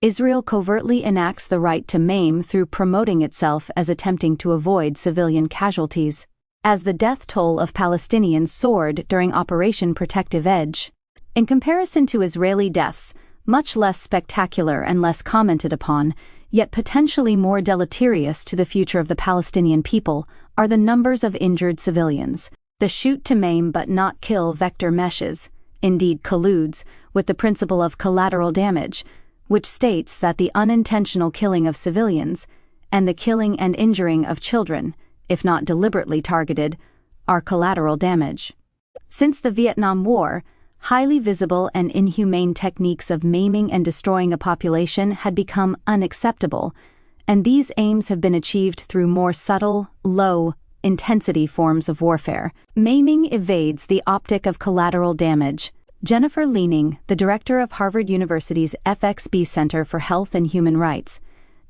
Israel covertly enacts the right to maim through promoting itself as attempting to avoid civilian casualties. As the death toll of Palestinians soared during Operation Protective Edge, in comparison to Israeli deaths, much less spectacular and less commented upon, yet potentially more deleterious to the future of the Palestinian people, are the numbers of injured civilians. The shoot to maim but not kill vector meshes, indeed colludes, with the principle of collateral damage, which states that the unintentional killing of civilians and the killing and injuring of children, if not deliberately targeted, are collateral damage. Since the Vietnam War, highly visible and inhumane techniques of maiming and destroying a population had become unacceptable, and these aims have been achieved through more subtle, low-intensity forms of warfare. Maiming evades the optic of collateral damage. Jennifer Leaning, the director of Harvard University's FXB Center for Health and Human Rights,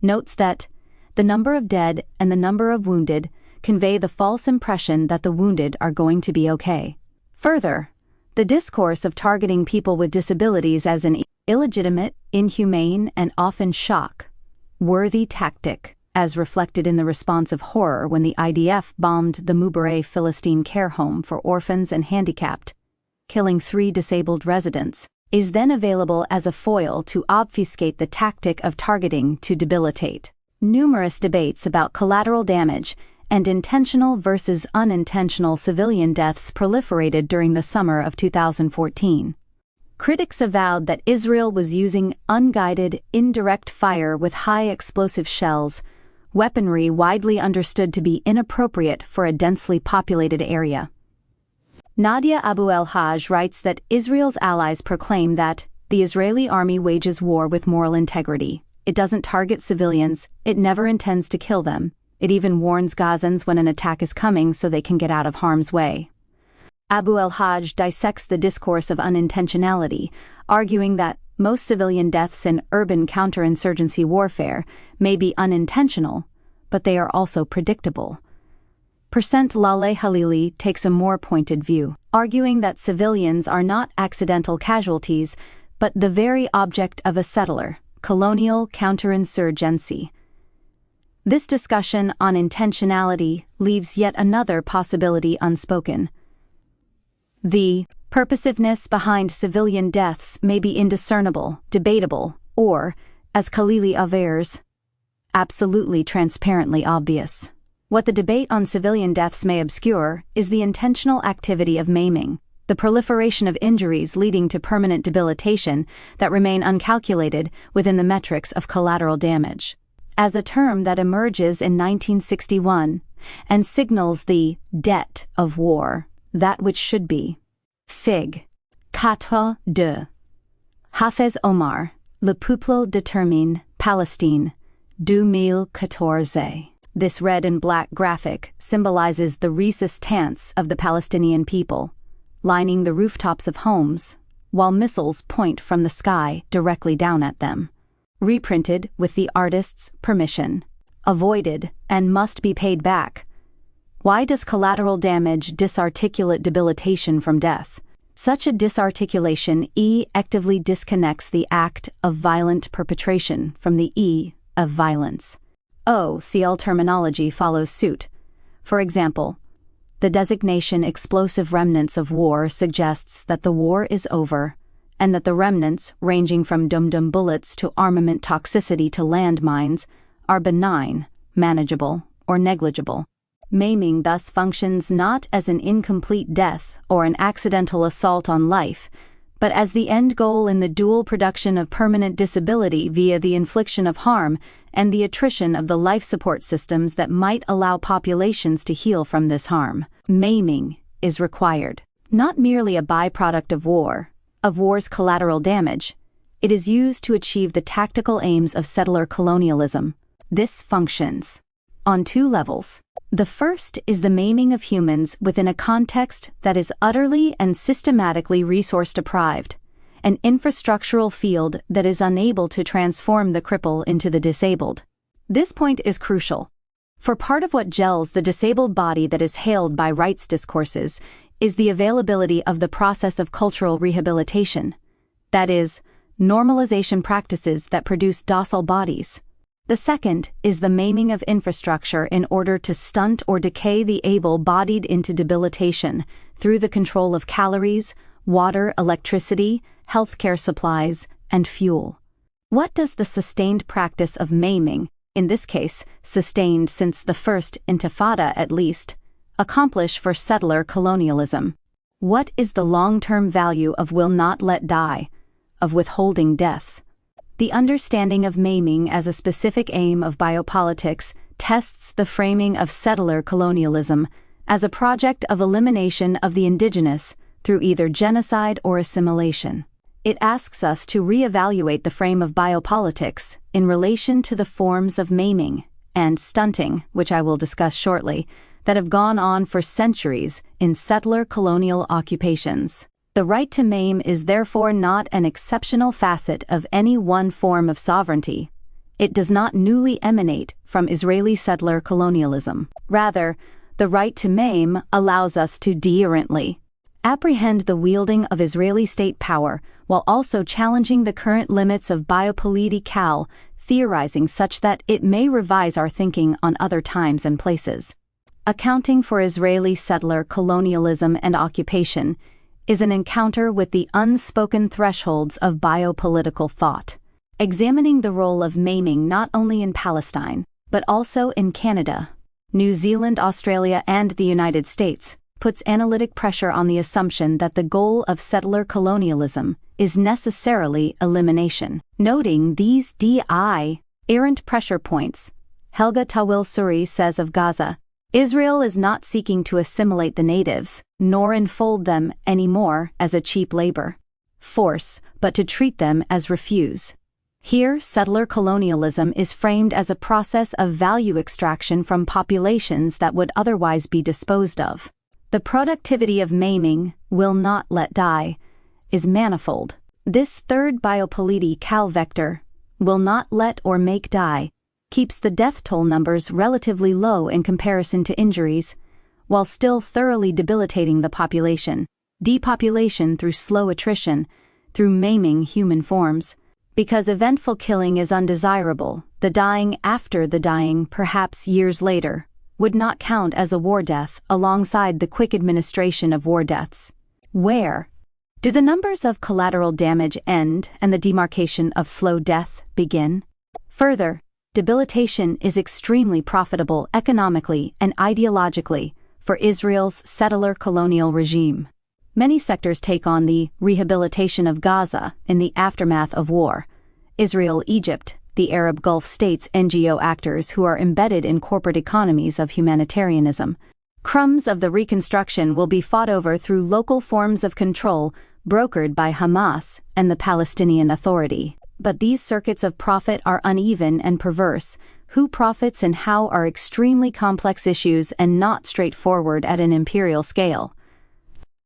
notes that the number of dead and the number of wounded convey the false impression that the wounded are going to be okay. Further, the discourse of targeting people with disabilities as an illegitimate, inhumane, and often shock-worthy tactic, as reflected in the response of horror when the IDF bombed the Mubarak Philistine care home for orphans and handicapped, killing 3 disabled residents, is then available as a foil to obfuscate the tactic of targeting to debilitate. Numerous debates about collateral damage and intentional versus unintentional civilian deaths proliferated during the summer of 2014. Critics avowed that Israel was using unguided, indirect fire with high explosive shells, weaponry widely understood to be inappropriate for a densely populated area. Nadia Abu el-Haj writes that Israel's allies proclaim that the Israeli army wages war with moral integrity. It doesn't target civilians, it never intends to kill them. It even warns Gazans when an attack is coming so they can get out of harm's way. Abu el-Haj dissects the discourse of unintentionality, arguing that most civilian deaths in urban counterinsurgency warfare may be unintentional, but they are also predictable. Percent Laleh Halili takes a more pointed view, arguing that civilians are not accidental casualties, but the very object of a settler, colonial counterinsurgency. This discussion on intentionality leaves yet another possibility unspoken. The purposiveness behind civilian deaths may be indiscernible, debatable, or, as Khalili avers, absolutely transparently obvious. What the debate on civilian deaths may obscure is the intentional activity of maiming, the proliferation of injuries leading to permanent debilitation that remain uncalculated within the metrics of collateral damage. As a term that emerges in 1961 and signals the debt of war, that which should be. Fig. 4.2. Hafez Omar, Le Peuple détermine, Palestine, 2014. This red and black graphic symbolizes the resistance of the Palestinian people, lining the rooftops of homes, while missiles point from the sky directly down at them. Reprinted with the artist's permission. Avoided and must be paid back. Why does collateral damage disarticulate debilitation from death? Such a disarticulation actively disconnects the act of violent perpetration from the of violence. CL terminology follows suit. For example, the designation explosive remnants of war suggests that the war is over, and that the remnants, ranging from dum-dum bullets to armament toxicity to landmines, are benign, manageable, or negligible. Maiming thus functions not as an incomplete death or an accidental assault on life, but as the end goal in the dual production of permanent disability via the infliction of harm and the attrition of the life support systems that might allow populations to heal from this harm. Maiming is required. Not merely a byproduct of war's collateral damage, it is used to achieve the tactical aims of settler colonialism. This functions on two levels. The first is the maiming of humans within a context that is utterly and systematically resource-deprived, an infrastructural field that is unable to transform the cripple into the disabled. This point is crucial, for part of what gels the disabled body that is hailed by rights discourses is the availability of the process of cultural rehabilitation, that is, normalization practices that produce docile bodies. The second is the maiming of infrastructure in order to stunt or decay the able-bodied into debilitation through the control of calories, water, electricity, healthcare supplies, and fuel. What does the sustained practice of maiming, in this case sustained since the First Intifada at least, accomplish for settler colonialism? What is the long-term value of will not let die, of withholding death? The understanding of maiming as a specific aim of biopolitics tests the framing of settler colonialism as a project of elimination of the indigenous through either genocide or assimilation. It asks us to reevaluate the frame of biopolitics in relation to the forms of maiming and stunting, which I will discuss shortly, that have gone on for centuries in settler colonial occupations. The right to maim is therefore not an exceptional facet of any one form of sovereignty. It does not newly emanate from Israeli settler colonialism. Rather, the right to maim allows us to deerrantly apprehend the wielding of Israeli state power while also challenging the current limits of Biopolitics, theorizing such that it may revise our thinking on other times and places. Accounting for Israeli settler colonialism and occupation is an encounter with the unspoken thresholds of biopolitical thought, examining the role of maiming not only in Palestine, but also in Canada, New Zealand, Australia, and the United States, puts analytic pressure on the assumption that the goal of settler colonialism is necessarily elimination. Noting these errant pressure points, Helga Tawil Suri says of Gaza, Israel is not seeking to assimilate the natives, nor enfold them anymore as a cheap labor force, but to treat them as refuse. Here, settler colonialism is framed as a process of value extraction from populations that would otherwise be disposed of. The productivity of maiming, will not let die, is manifold. This third Biopolitics vector, will not let or make die, keeps the death toll numbers relatively low in comparison to injuries, while still thoroughly debilitating the population. Depopulation through slow attrition, through maiming human forms. Because eventful killing is undesirable, the dying after the dying, perhaps years later, would not count as a war death alongside the quick administration of war deaths. Where do the numbers of collateral damage end and the demarcation of slow death begin? Further, debilitation is extremely profitable economically and ideologically for Israel's settler colonial regime. Many sectors take on the rehabilitation of Gaza in the aftermath of war. Israel, Egypt, the Arab Gulf states, NGO actors who are embedded in corporate economies of humanitarianism. Crumbs of the reconstruction will be fought over through local forms of control brokered by Hamas and the Palestinian Authority. But these circuits of profit are uneven and perverse. Who profits and how are extremely complex issues and not straightforward at an imperial scale.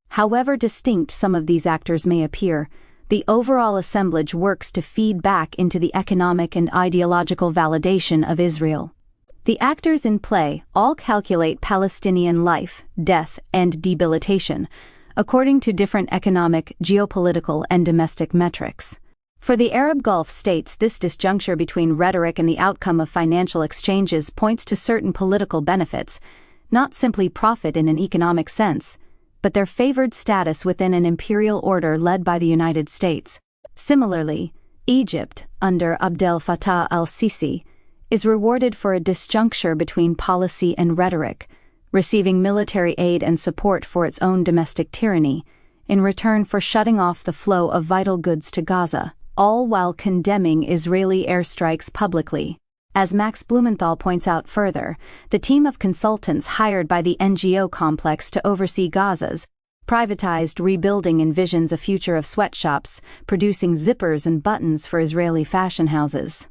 However distinct some of these actors may appear, the overall assemblage works to feed back into the economic and ideological validation of Israel. The actors in play all calculate Palestinian life, death, and debilitation, according to different economic, geopolitical, and domestic metrics. For the Arab Gulf states, this disjuncture between rhetoric and the outcome of financial exchanges points to certain political benefits, not simply profit in an economic sense, but their favored status within an imperial order led by the United States. Similarly, Egypt, under Abdel Fattah al-Sisi, is rewarded for a disjuncture between policy and rhetoric, receiving military aid and support for its own domestic tyranny, in return for shutting off the flow of vital goods to Gaza, all while condemning Israeli airstrikes publicly. As Max Blumenthal points out further, the team of consultants hired by the NGO complex to oversee Gaza's privatized rebuilding envisions a future of sweatshops producing zippers and buttons for Israeli fashion houses.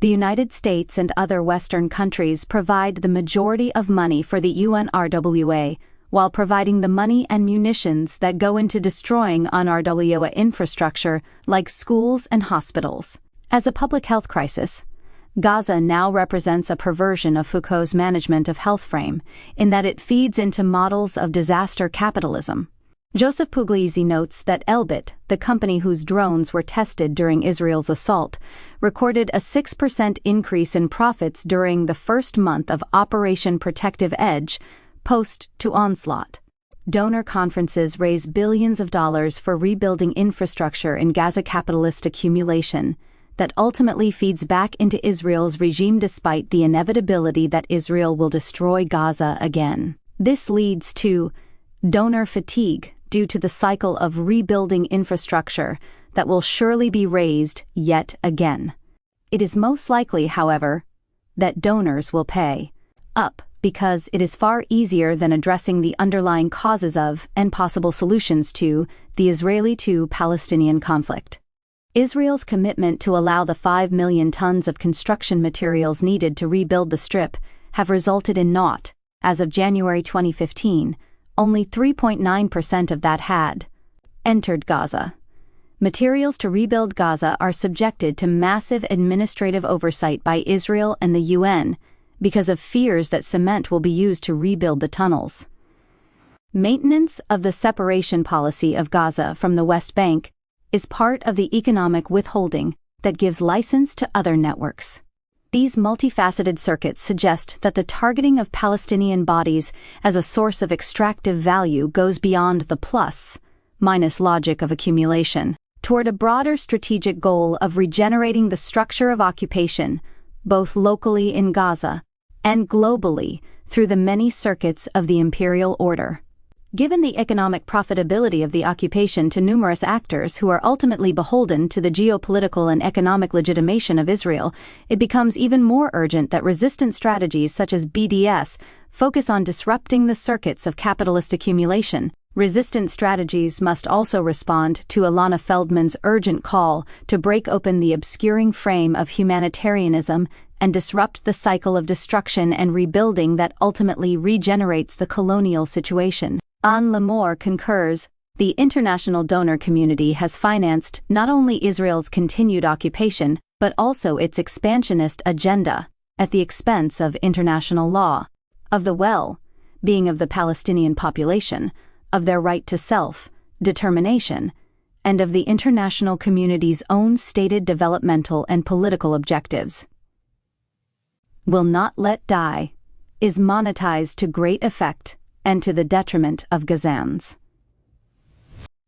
The United States and other Western countries provide the majority of money for the UNRWA, while providing the money and munitions that go into destroying UNRWA infrastructure like schools and hospitals. As a public health crisis, Gaza now represents a perversion of Foucault's management of health frame, in that it feeds into models of disaster capitalism. Joseph Puglisi notes that Elbit, the company whose drones were tested during Israel's assault, recorded a 6% increase in profits during the first month of Operation Protective Edge, post to onslaught. Donor conferences raise billions of dollars for rebuilding infrastructure in Gaza capitalist accumulation that ultimately feeds back into Israel's regime despite the inevitability that Israel will destroy Gaza again. This leads to donor fatigue due to the cycle of rebuilding infrastructure that will surely be raised yet again. It is most likely, however, that donors will pay up because it is far easier than addressing the underlying causes of and possible solutions to the Israeli-Palestinian conflict. Israel's commitment to allow the 5 million tons of construction materials needed to rebuild the Strip have resulted in naught. As of January 2015, only 3.9% of that had entered Gaza. Materials to rebuild Gaza are subjected to massive administrative oversight by Israel and the UN because of fears that cement will be used to rebuild the tunnels. Maintenance of the separation policy of Gaza from the West Bank is part of the economic withholding that gives license to other networks. These multifaceted circuits suggest that the targeting of Palestinian bodies as a source of extractive value goes beyond the plus-minus logic of accumulation, toward a broader strategic goal of regenerating the structure of occupation, both locally in Gaza and globally through the many circuits of the imperial order. Given the economic profitability of the occupation to numerous actors who are ultimately beholden to the geopolitical and economic legitimation of Israel, it becomes even more urgent that resistance strategies such as BDS focus on disrupting the circuits of capitalist accumulation. Resistance strategies must also respond to Ilana Feldman's urgent call to break open the obscuring frame of humanitarianism and disrupt the cycle of destruction and rebuilding that ultimately regenerates the colonial situation. Anne Lamore concurs, the international donor community has financed not only Israel's continued occupation, but also its expansionist agenda, at the expense of international law, of the well-being of the Palestinian population, of their right to self-determination, and of the international community's own stated developmental and political objectives. Will not let die is monetized to great effect and to the detriment of Gazans.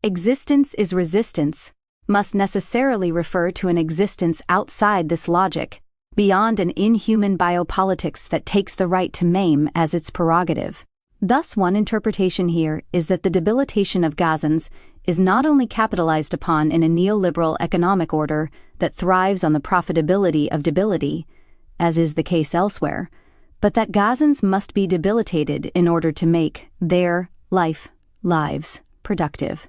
Existence is resistance must necessarily refer to an existence outside this logic, beyond an inhuman biopolitics that takes the right to maim as its prerogative. Thus, one interpretation here is that the debilitation of Gazans is not only capitalized upon in a neoliberal economic order that thrives on the profitability of debility, as is the case elsewhere, but that Gazans must be debilitated in order to make their lives productive.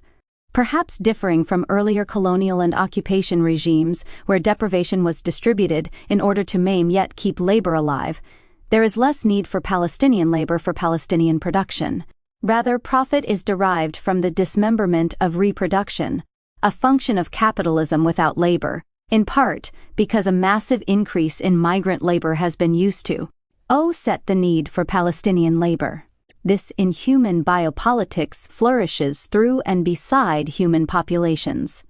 Perhaps differing from earlier colonial and occupation regimes where deprivation was distributed in order to maim yet keep labor alive, there is less need for Palestinian labor for Palestinian production. Rather, profit is derived from the dismemberment of reproduction, a function of capitalism without labor, in part because a massive increase in migrant labor has been used to offset the need for Palestinian labor. This inhuman biopolitics flourishes through and beside human populations.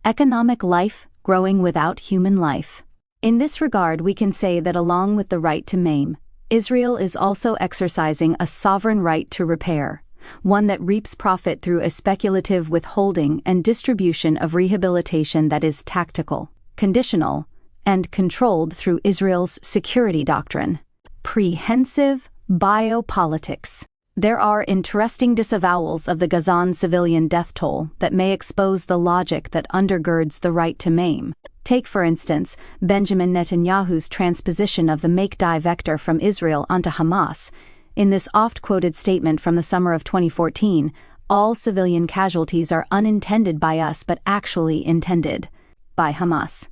Economic life growing without human life. In this regard, we can say that along with the right to maim, Israel is also exercising a sovereign right to repair, one that reaps profit through a speculative withholding and distribution of rehabilitation that is tactical, conditional, and controlled through Israel's security doctrine. Prehensive biopolitics. There are interesting disavowals of the Gazan civilian death toll that may expose the logic that undergirds the right to maim. Take, for instance, Benjamin Netanyahu's transposition of the make-die vector from Israel onto Hamas. In this oft-quoted statement from the summer of 2014, all civilian casualties are unintended by us but actually intended by Hamas.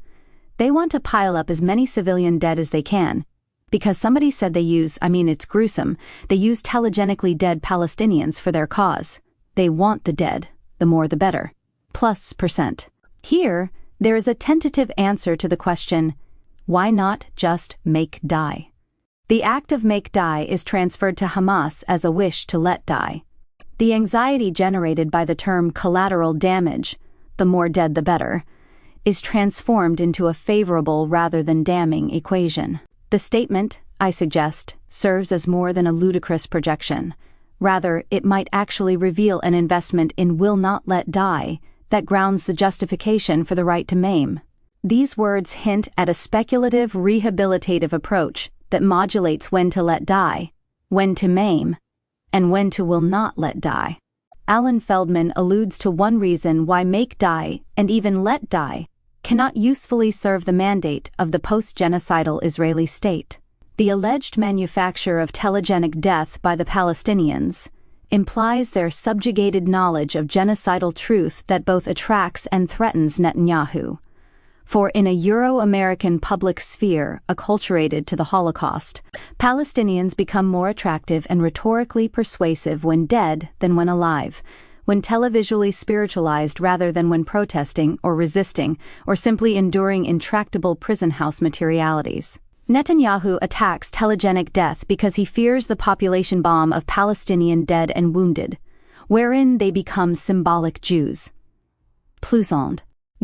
They want to pile up as many civilian dead as they can, because somebody said it's gruesome, they use telegenically dead Palestinians for their cause. They want the dead, the more the better. +%. Here, there is a tentative answer to the question, why not just make die? The act of make die is transferred to Hamas as a wish to let die. The anxiety generated by the term collateral damage, the more dead the better, is transformed into a favorable rather than damning equation. The statement, I suggest, serves as more than a ludicrous projection. Rather, it might actually reveal an investment in will not let die that grounds the justification for the right to maim. These words hint at a speculative rehabilitative approach that modulates when to let die, when to maim, and when to will not let die. Alan Feldman alludes to one reason why make die and even let die cannot usefully serve the mandate of the post-genocidal Israeli state. The alleged manufacture of telegenic death by the Palestinians implies their subjugated knowledge of genocidal truth that both attracts and threatens Netanyahu. For in a Euro-American public sphere acculturated to the Holocaust, Palestinians become more attractive and rhetorically persuasive when dead than when alive, when televisually spiritualized rather than when protesting or resisting or simply enduring intractable prison house materialities. Netanyahu attacks telegenic death because he fears the population bomb of Palestinian dead and wounded, wherein they become symbolic Jews. Plus,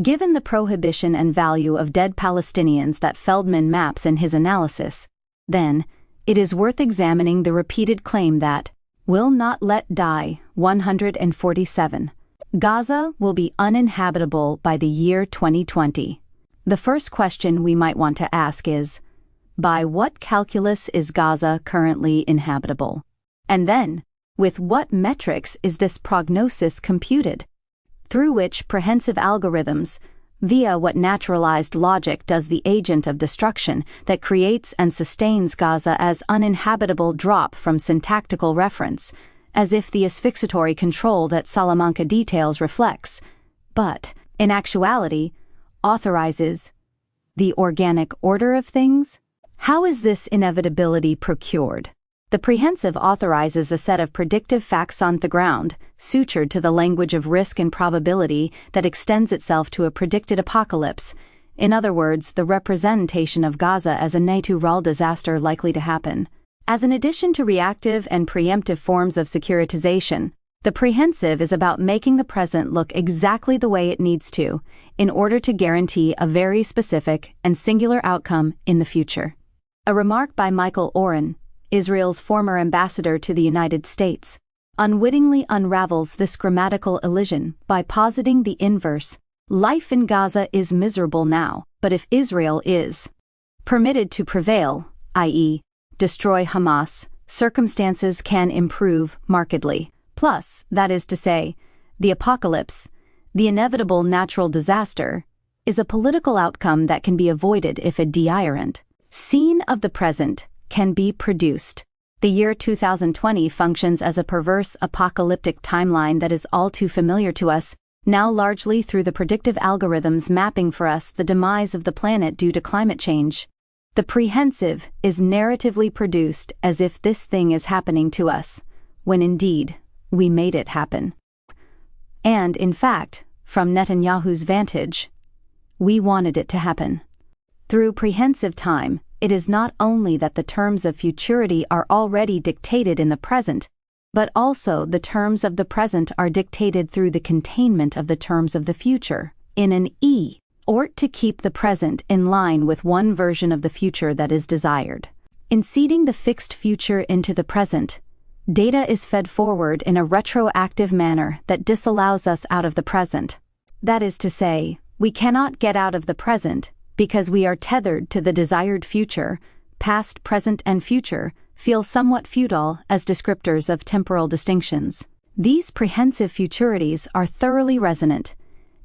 given the prohibition and value of dead Palestinians that Feldman maps in his analysis, then it is worth examining the repeated claim that will not let die 147. Gaza will be uninhabitable by the year 2020. The first question we might want to ask is, by what calculus is Gaza currently inhabitable? And then, with what metrics is this prognosis computed? Through which prehensive algorithms, via what naturalized logic does the agent of destruction that creates and sustains Gaza as uninhabitable drop from syntactical reference, as if the asphyxiatory control that Salamanca details reflects, but, in actuality, authorizes the organic order of things? How is this inevitability procured? The prehensive authorizes a set of predictive facts on the ground, sutured to the language of risk and probability that extends itself to a predicted apocalypse. In other words, the representation of Gaza as a natural disaster likely to happen. As an addition to reactive and preemptive forms of securitization, the prehensive is about making the present look exactly the way it needs to, in order to guarantee a very specific and singular outcome in the future. A remark by Michael Oren, Israel's former ambassador to the United States, unwittingly unravels this grammatical elision by positing the inverse. Life in Gaza is miserable now, but if Israel is permitted to prevail, i.e., destroy Hamas, circumstances can improve markedly. Plus, that is to say, the apocalypse, the inevitable natural disaster, is a political outcome that can be avoided if a deirrent scene of the present can be produced. The year 2020 functions as a perverse apocalyptic timeline that is all too familiar to us, now largely through the predictive algorithms mapping for us the demise of the planet due to climate change. The prehensive is narratively produced as if this thing is happening to us, when indeed, we made it happen. And, in fact, from Netanyahu's vantage, we wanted it to happen. Through prehensive time, it is not only that the terms of futurity are already dictated in the present, but also the terms of the present are dictated through the containment of the terms of the future, in an E, or to keep the present in line with one version of the future that is desired. In seeding the fixed future into the present, data is fed forward in a retroactive manner that disallows us out of the present. That is to say, we cannot get out of the present because we are tethered to the desired future. Past, present, and future feel somewhat futile as descriptors of temporal distinctions. These prehensive futurities are thoroughly resonant.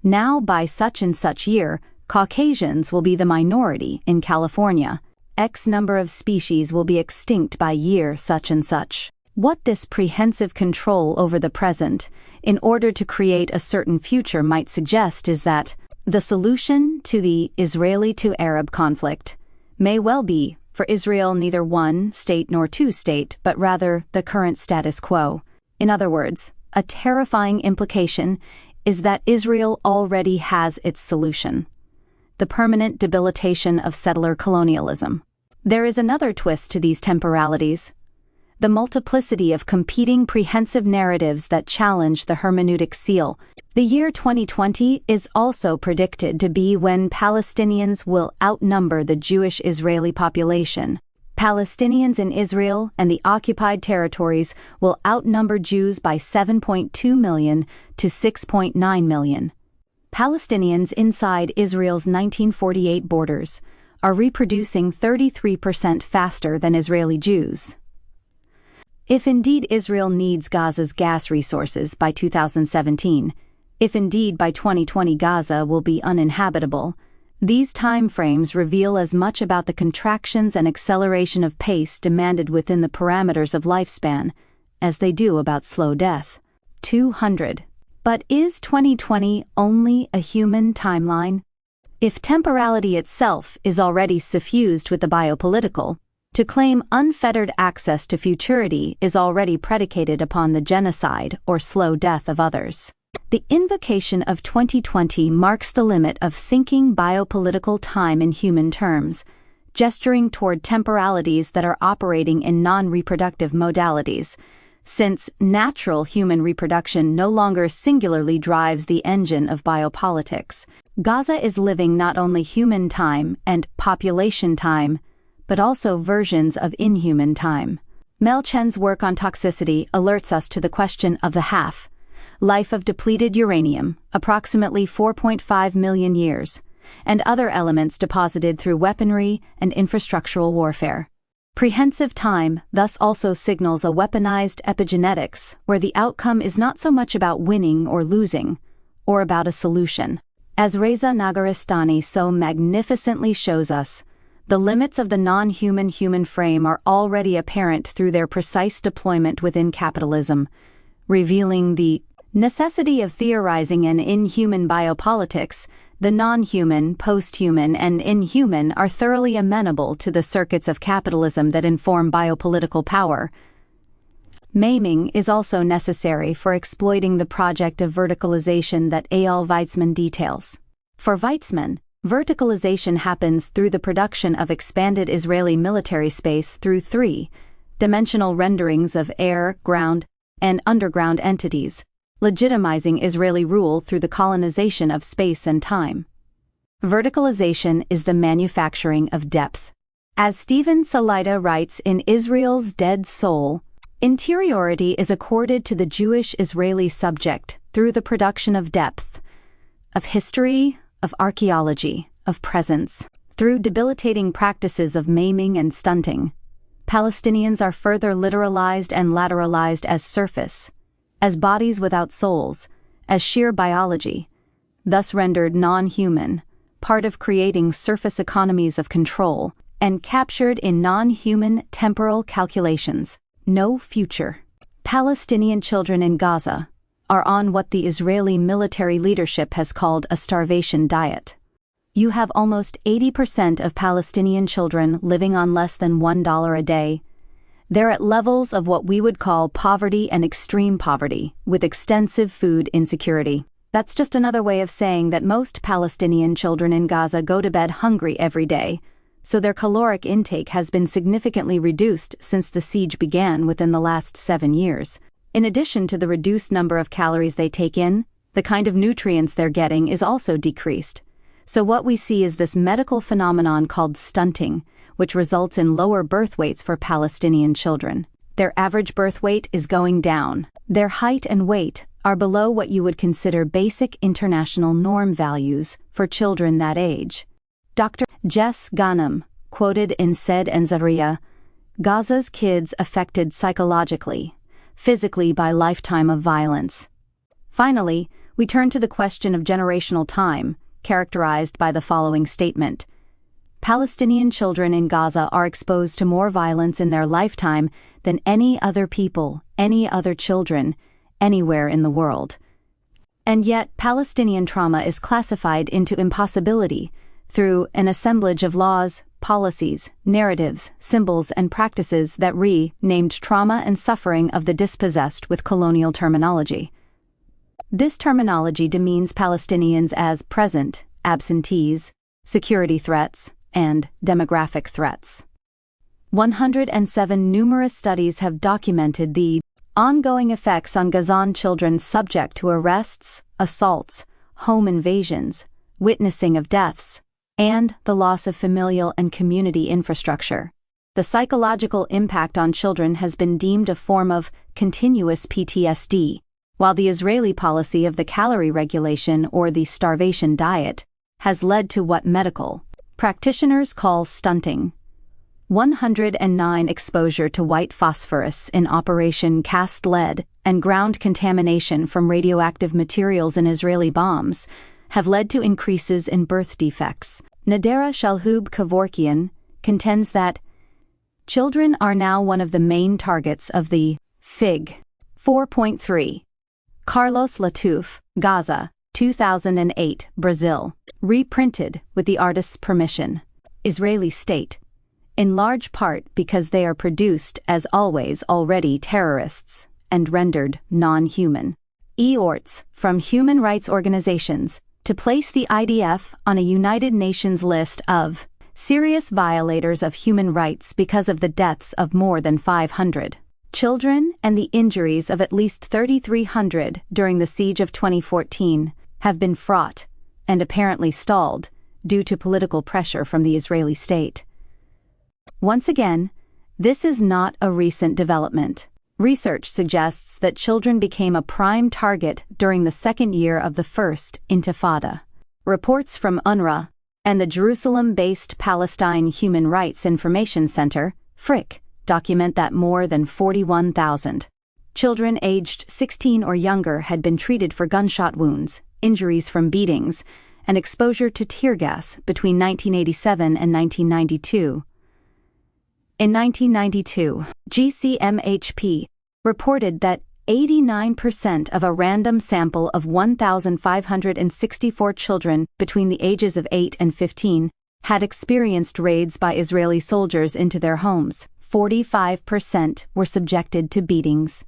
Now, by such and such year, Caucasians will be the minority in California. X number of species will be extinct by year such and such. What this prehensive control over the present, in order to create a certain future, might suggest is that the solution to the Israeli-to-Arab conflict may well be, for Israel, neither one state nor two state, but rather the current status quo. In other words, a terrifying implication is that Israel already has its solution: the permanent debilitation of settler colonialism. There is another twist to these temporalities: the multiplicity of competing prehensive narratives that challenge the hermeneutic seal. The year 2020 is also predicted to be when Palestinians will outnumber the Jewish-Israeli population. Palestinians in Israel and the occupied territories will outnumber Jews by 7.2 million to 6.9 million. Palestinians inside Israel's 1948 borders are reproducing 33% faster than Israeli Jews. If indeed Israel needs Gaza's gas resources by 2017, if indeed by 2020 Gaza will be uninhabitable, these timeframes reveal as much about the contractions and acceleration of pace demanded within the parameters of lifespan as they do about slow death. 200. But is 2020 only a human timeline? If temporality itself is already suffused with the biopolitical, to claim unfettered access to futurity is already predicated upon the genocide or slow death of others. The invocation of 2020 marks the limit of thinking biopolitical time in human terms, gesturing toward temporalities that are operating in non-reproductive modalities, since natural human reproduction no longer singularly drives the engine of biopolitics. Gaza is living not only human time and population time, but also versions of inhuman time. Mel Chen's work on toxicity alerts us to the question of the half life of depleted uranium, approximately 4.5 million years, and other elements deposited through weaponry and infrastructural warfare. Prehensive time thus also signals a weaponized epigenetics, where the outcome is not so much about winning or losing, or about a solution. As Reza Nagaristani so magnificently shows us, the limits of the non-human human frame are already apparent through their precise deployment within capitalism, revealing the necessity of theorizing an inhuman biopolitics. The non-human, post-human, and inhuman are thoroughly amenable to the circuits of capitalism that inform biopolitical power. Maiming is also necessary for exploiting the project of verticalization that Eyal Weizmann details. For Weizmann, verticalization happens through the production of expanded Israeli military space through three-dimensional renderings of air, ground, and underground entities, legitimizing Israeli rule through the colonization of space and time. Verticalization is the manufacturing of depth. As Stephen Salaita writes in Israel's Dead Soul, interiority is accorded to the Jewish-Israeli subject through the production of depth, of history, of archaeology, of presence. Through debilitating practices of maiming and stunting, Palestinians are further literalized and lateralized as surface, as bodies without souls, as sheer biology, thus rendered non-human, part of creating surface economies of control, and captured in non-human temporal calculations. No future. Palestinian children in Gaza are on what the Israeli military leadership has called a starvation diet. You have almost 80% of Palestinian children living on less than $1 a day. They're at levels of what we would call poverty and extreme poverty, with extensive food insecurity. That's just another way of saying that most Palestinian children in Gaza go to bed hungry every day, so their caloric intake has been significantly reduced since the siege began within the last 7 years. In addition to the reduced number of calories they take in, the kind of nutrients they're getting is also decreased. So what we see is this medical phenomenon called stunting, which results in lower birth weights for Palestinian children. Their average birth weight is going down. Their height and weight are below what you would consider basic international norm values for children that age. Dr. Jess Ghanem quoted in Said and Zaria, "Gaza's kids affected psychologically, physically by lifetime of violence." Finally, we turn to the question of generational time, characterized by the following statement. Palestinian children in Gaza are exposed to more violence in their lifetime than any other people, any other children, anywhere in the world. And yet, Palestinian trauma is classified into impossibility through an assemblage of laws, policies, narratives, symbols, and practices that named trauma and suffering of the dispossessed with colonial terminology. This terminology demeans Palestinians as present, absentees, security threats, and demographic threats. 107 numerous studies have documented the ongoing effects on Gazan children subject to arrests, assaults, home invasions, witnessing of deaths, and the loss of familial and community infrastructure. The psychological impact on children has been deemed a form of continuous PTSD, while the Israeli policy of the calorie regulation or the starvation diet has led to what medical practitioners call stunting. 109 exposure to white phosphorus in Operation Cast Lead and ground contamination from radioactive materials in Israeli bombs have led to increases in birth defects. Nadera Shalhoub Kevorkian contends that children are now one of the main targets of the FIG 4.3. Carlos Latouf, Gaza, 2008, Brazil. Reprinted with the artist's permission. Israeli state. In large part because they are produced as always already terrorists and rendered non-human. Orts from human rights organizations to place the IDF on a United Nations list of serious violators of human rights because of the deaths of more than 500 children and the injuries of at least 3,300 during the siege of 2014 have been fraught and apparently stalled due to political pressure from the Israeli state. Once again, this is not a recent development. Research suggests that children became a prime target during the second year of the First Intifada. Reports from UNRWA and the Jerusalem-based Palestine Human Rights Information Center, FRIC, document that more than 41,000 children aged 16 or younger had been treated for gunshot wounds, injuries from beatings, and exposure to tear gas between 1987 and 1992. In 1992, GCMHP reported that 89% of a random sample of 1,564 children between the ages of 8 and 15 had experienced raids by Israeli soldiers into their homes. 45% were subjected to beatings.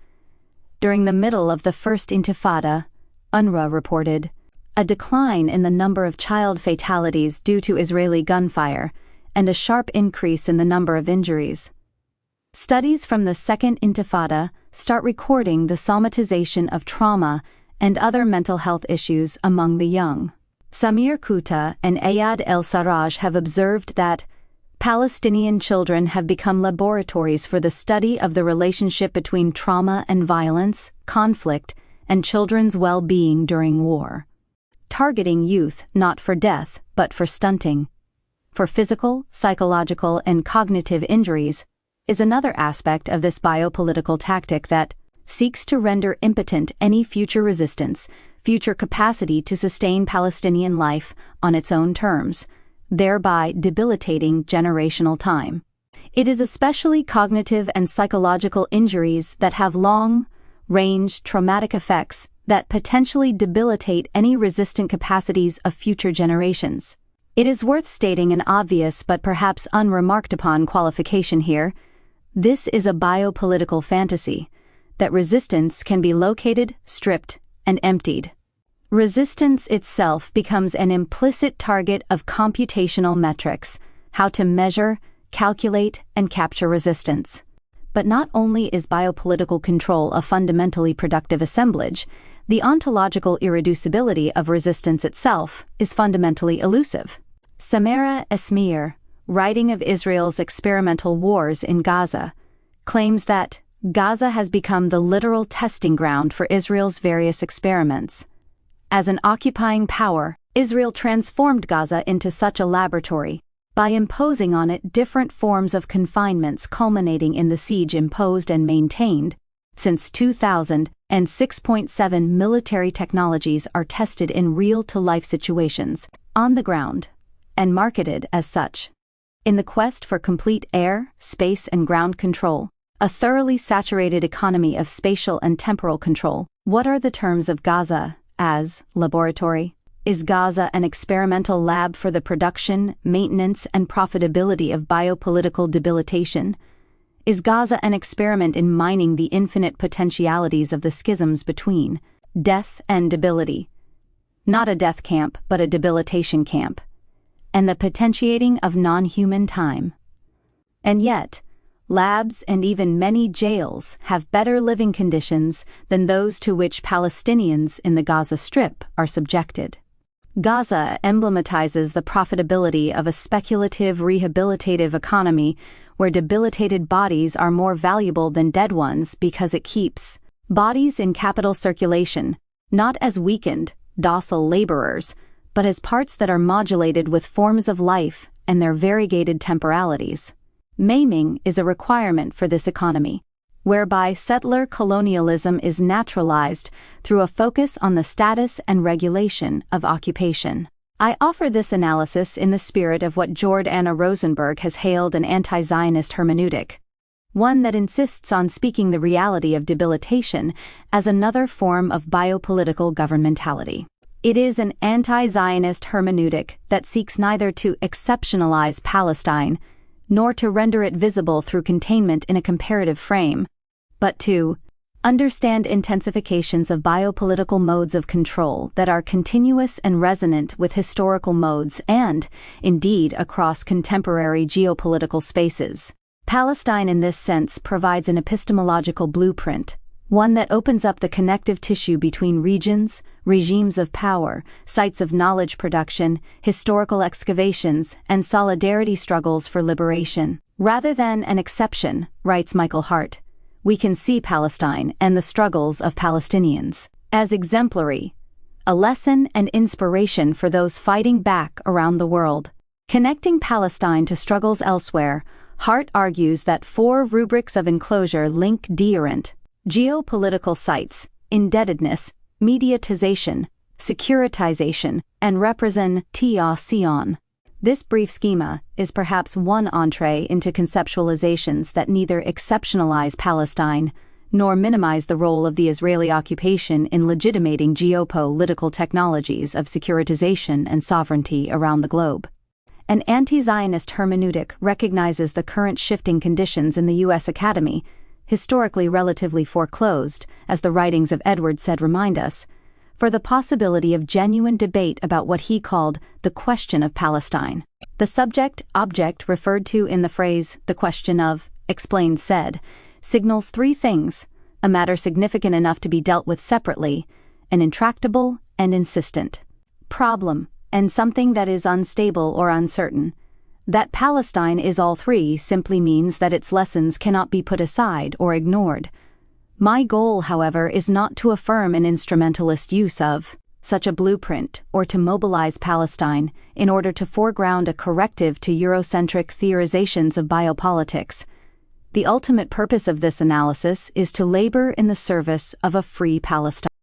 During the middle of the First Intifada, UNRWA reported a decline in the number of child fatalities due to Israeli gunfire and a sharp increase in the number of injuries. Studies from the Second Intifada start recording the somatization of trauma and other mental health issues among the young. Samir Kuta and Ayad El-Sarraj have observed that Palestinian children have become laboratories for the study of the relationship between trauma and violence, conflict, and children's well-being during war. Targeting youth not for death, but for stunting, for physical, psychological, and cognitive injuries, is another aspect of this biopolitical tactic that seeks to render impotent any future resistance, future capacity to sustain Palestinian life on its own terms, thereby debilitating generational time. It is especially cognitive and psychological injuries that have long-range traumatic effects that potentially debilitate any resistant capacities of future generations. It is worth stating an obvious but perhaps unremarked upon qualification here. This is a biopolitical fantasy, that resistance can be located, stripped, and emptied. Resistance itself becomes an implicit target of computational metrics, how to measure, calculate, and capture resistance. But not only is biopolitical control a fundamentally productive assemblage, the ontological irreducibility of resistance itself is fundamentally elusive. Samara Esmeir, writing of Israel's experimental wars in Gaza, claims that Gaza has become the literal testing ground for Israel's various experiments. As an occupying power, Israel transformed Gaza into such a laboratory by imposing on it different forms of confinements culminating in the siege imposed and maintained. Since 2000, and 6.7 military technologies are tested in real-to-life situations, on the ground, and marketed as such. In the quest for complete air, space, and ground control, a thoroughly saturated economy of spatial and temporal control, what are the terms of Gaza as laboratory? Is Gaza an experimental lab for the production, maintenance, and profitability of biopolitical debilitation? Is Gaza an experiment in mining the infinite potentialities of the schisms between death and debility? Not a death camp, but a debilitation camp. And the potentiating of non-human time. And yet, labs and even many jails have better living conditions than those to which Palestinians in the Gaza Strip are subjected. Gaza emblematizes the profitability of a speculative rehabilitative economy where debilitated bodies are more valuable than dead ones because it keeps bodies in capital circulation, not as weakened, docile laborers, but as parts that are modulated with forms of life and their variegated temporalities. Maiming is a requirement for this economy, whereby settler colonialism is naturalized through a focus on the status and regulation of occupation. I offer this analysis in the spirit of what Jordana Rosenberg has hailed an anti-Zionist hermeneutic, one that insists on speaking the reality of debilitation as another form of biopolitical governmentality. It is an anti-Zionist hermeneutic that seeks neither to exceptionalize Palestine nor to render it visible through containment in a comparative frame, but to understand intensifications of biopolitical modes of control that are continuous and resonant with historical modes and, indeed, across contemporary geopolitical spaces. Palestine in this sense provides an epistemological blueprint, one that opens up the connective tissue between regions, regimes of power, sites of knowledge production, historical excavations, and solidarity struggles for liberation. Rather than an exception, writes Michael Hart, we can see Palestine and the struggles of Palestinians as exemplary, a lesson and inspiration for those fighting back around the world. Connecting Palestine to struggles elsewhere, Hart argues that 4 rubrics of enclosure link deterrent, geopolitical sites, indebtedness, mediatization, securitization, and representation. This brief schema is perhaps one entree into conceptualizations that neither exceptionalize Palestine nor minimize the role of the Israeli occupation in legitimating geopolitical technologies of securitization and sovereignty around the globe. An anti-Zionist hermeneutic recognizes the current shifting conditions in the U.S. Academy, historically relatively foreclosed, as the writings of Edward Said remind us, for the possibility of genuine debate about what he called the question of Palestine. The subject-object referred to in the phrase, the question of, explained said, signals 3 things: a matter significant enough to be dealt with separately, an intractable and insistent problem, and something that is unstable or uncertain. That Palestine is all 3 simply means that its lessons cannot be put aside or ignored. My goal, however, is not to affirm an instrumentalist use of such a blueprint or to mobilize Palestine in order to foreground a corrective to Eurocentric theorizations of biopolitics. The ultimate purpose of this analysis is to labor in the service of a free Palestine.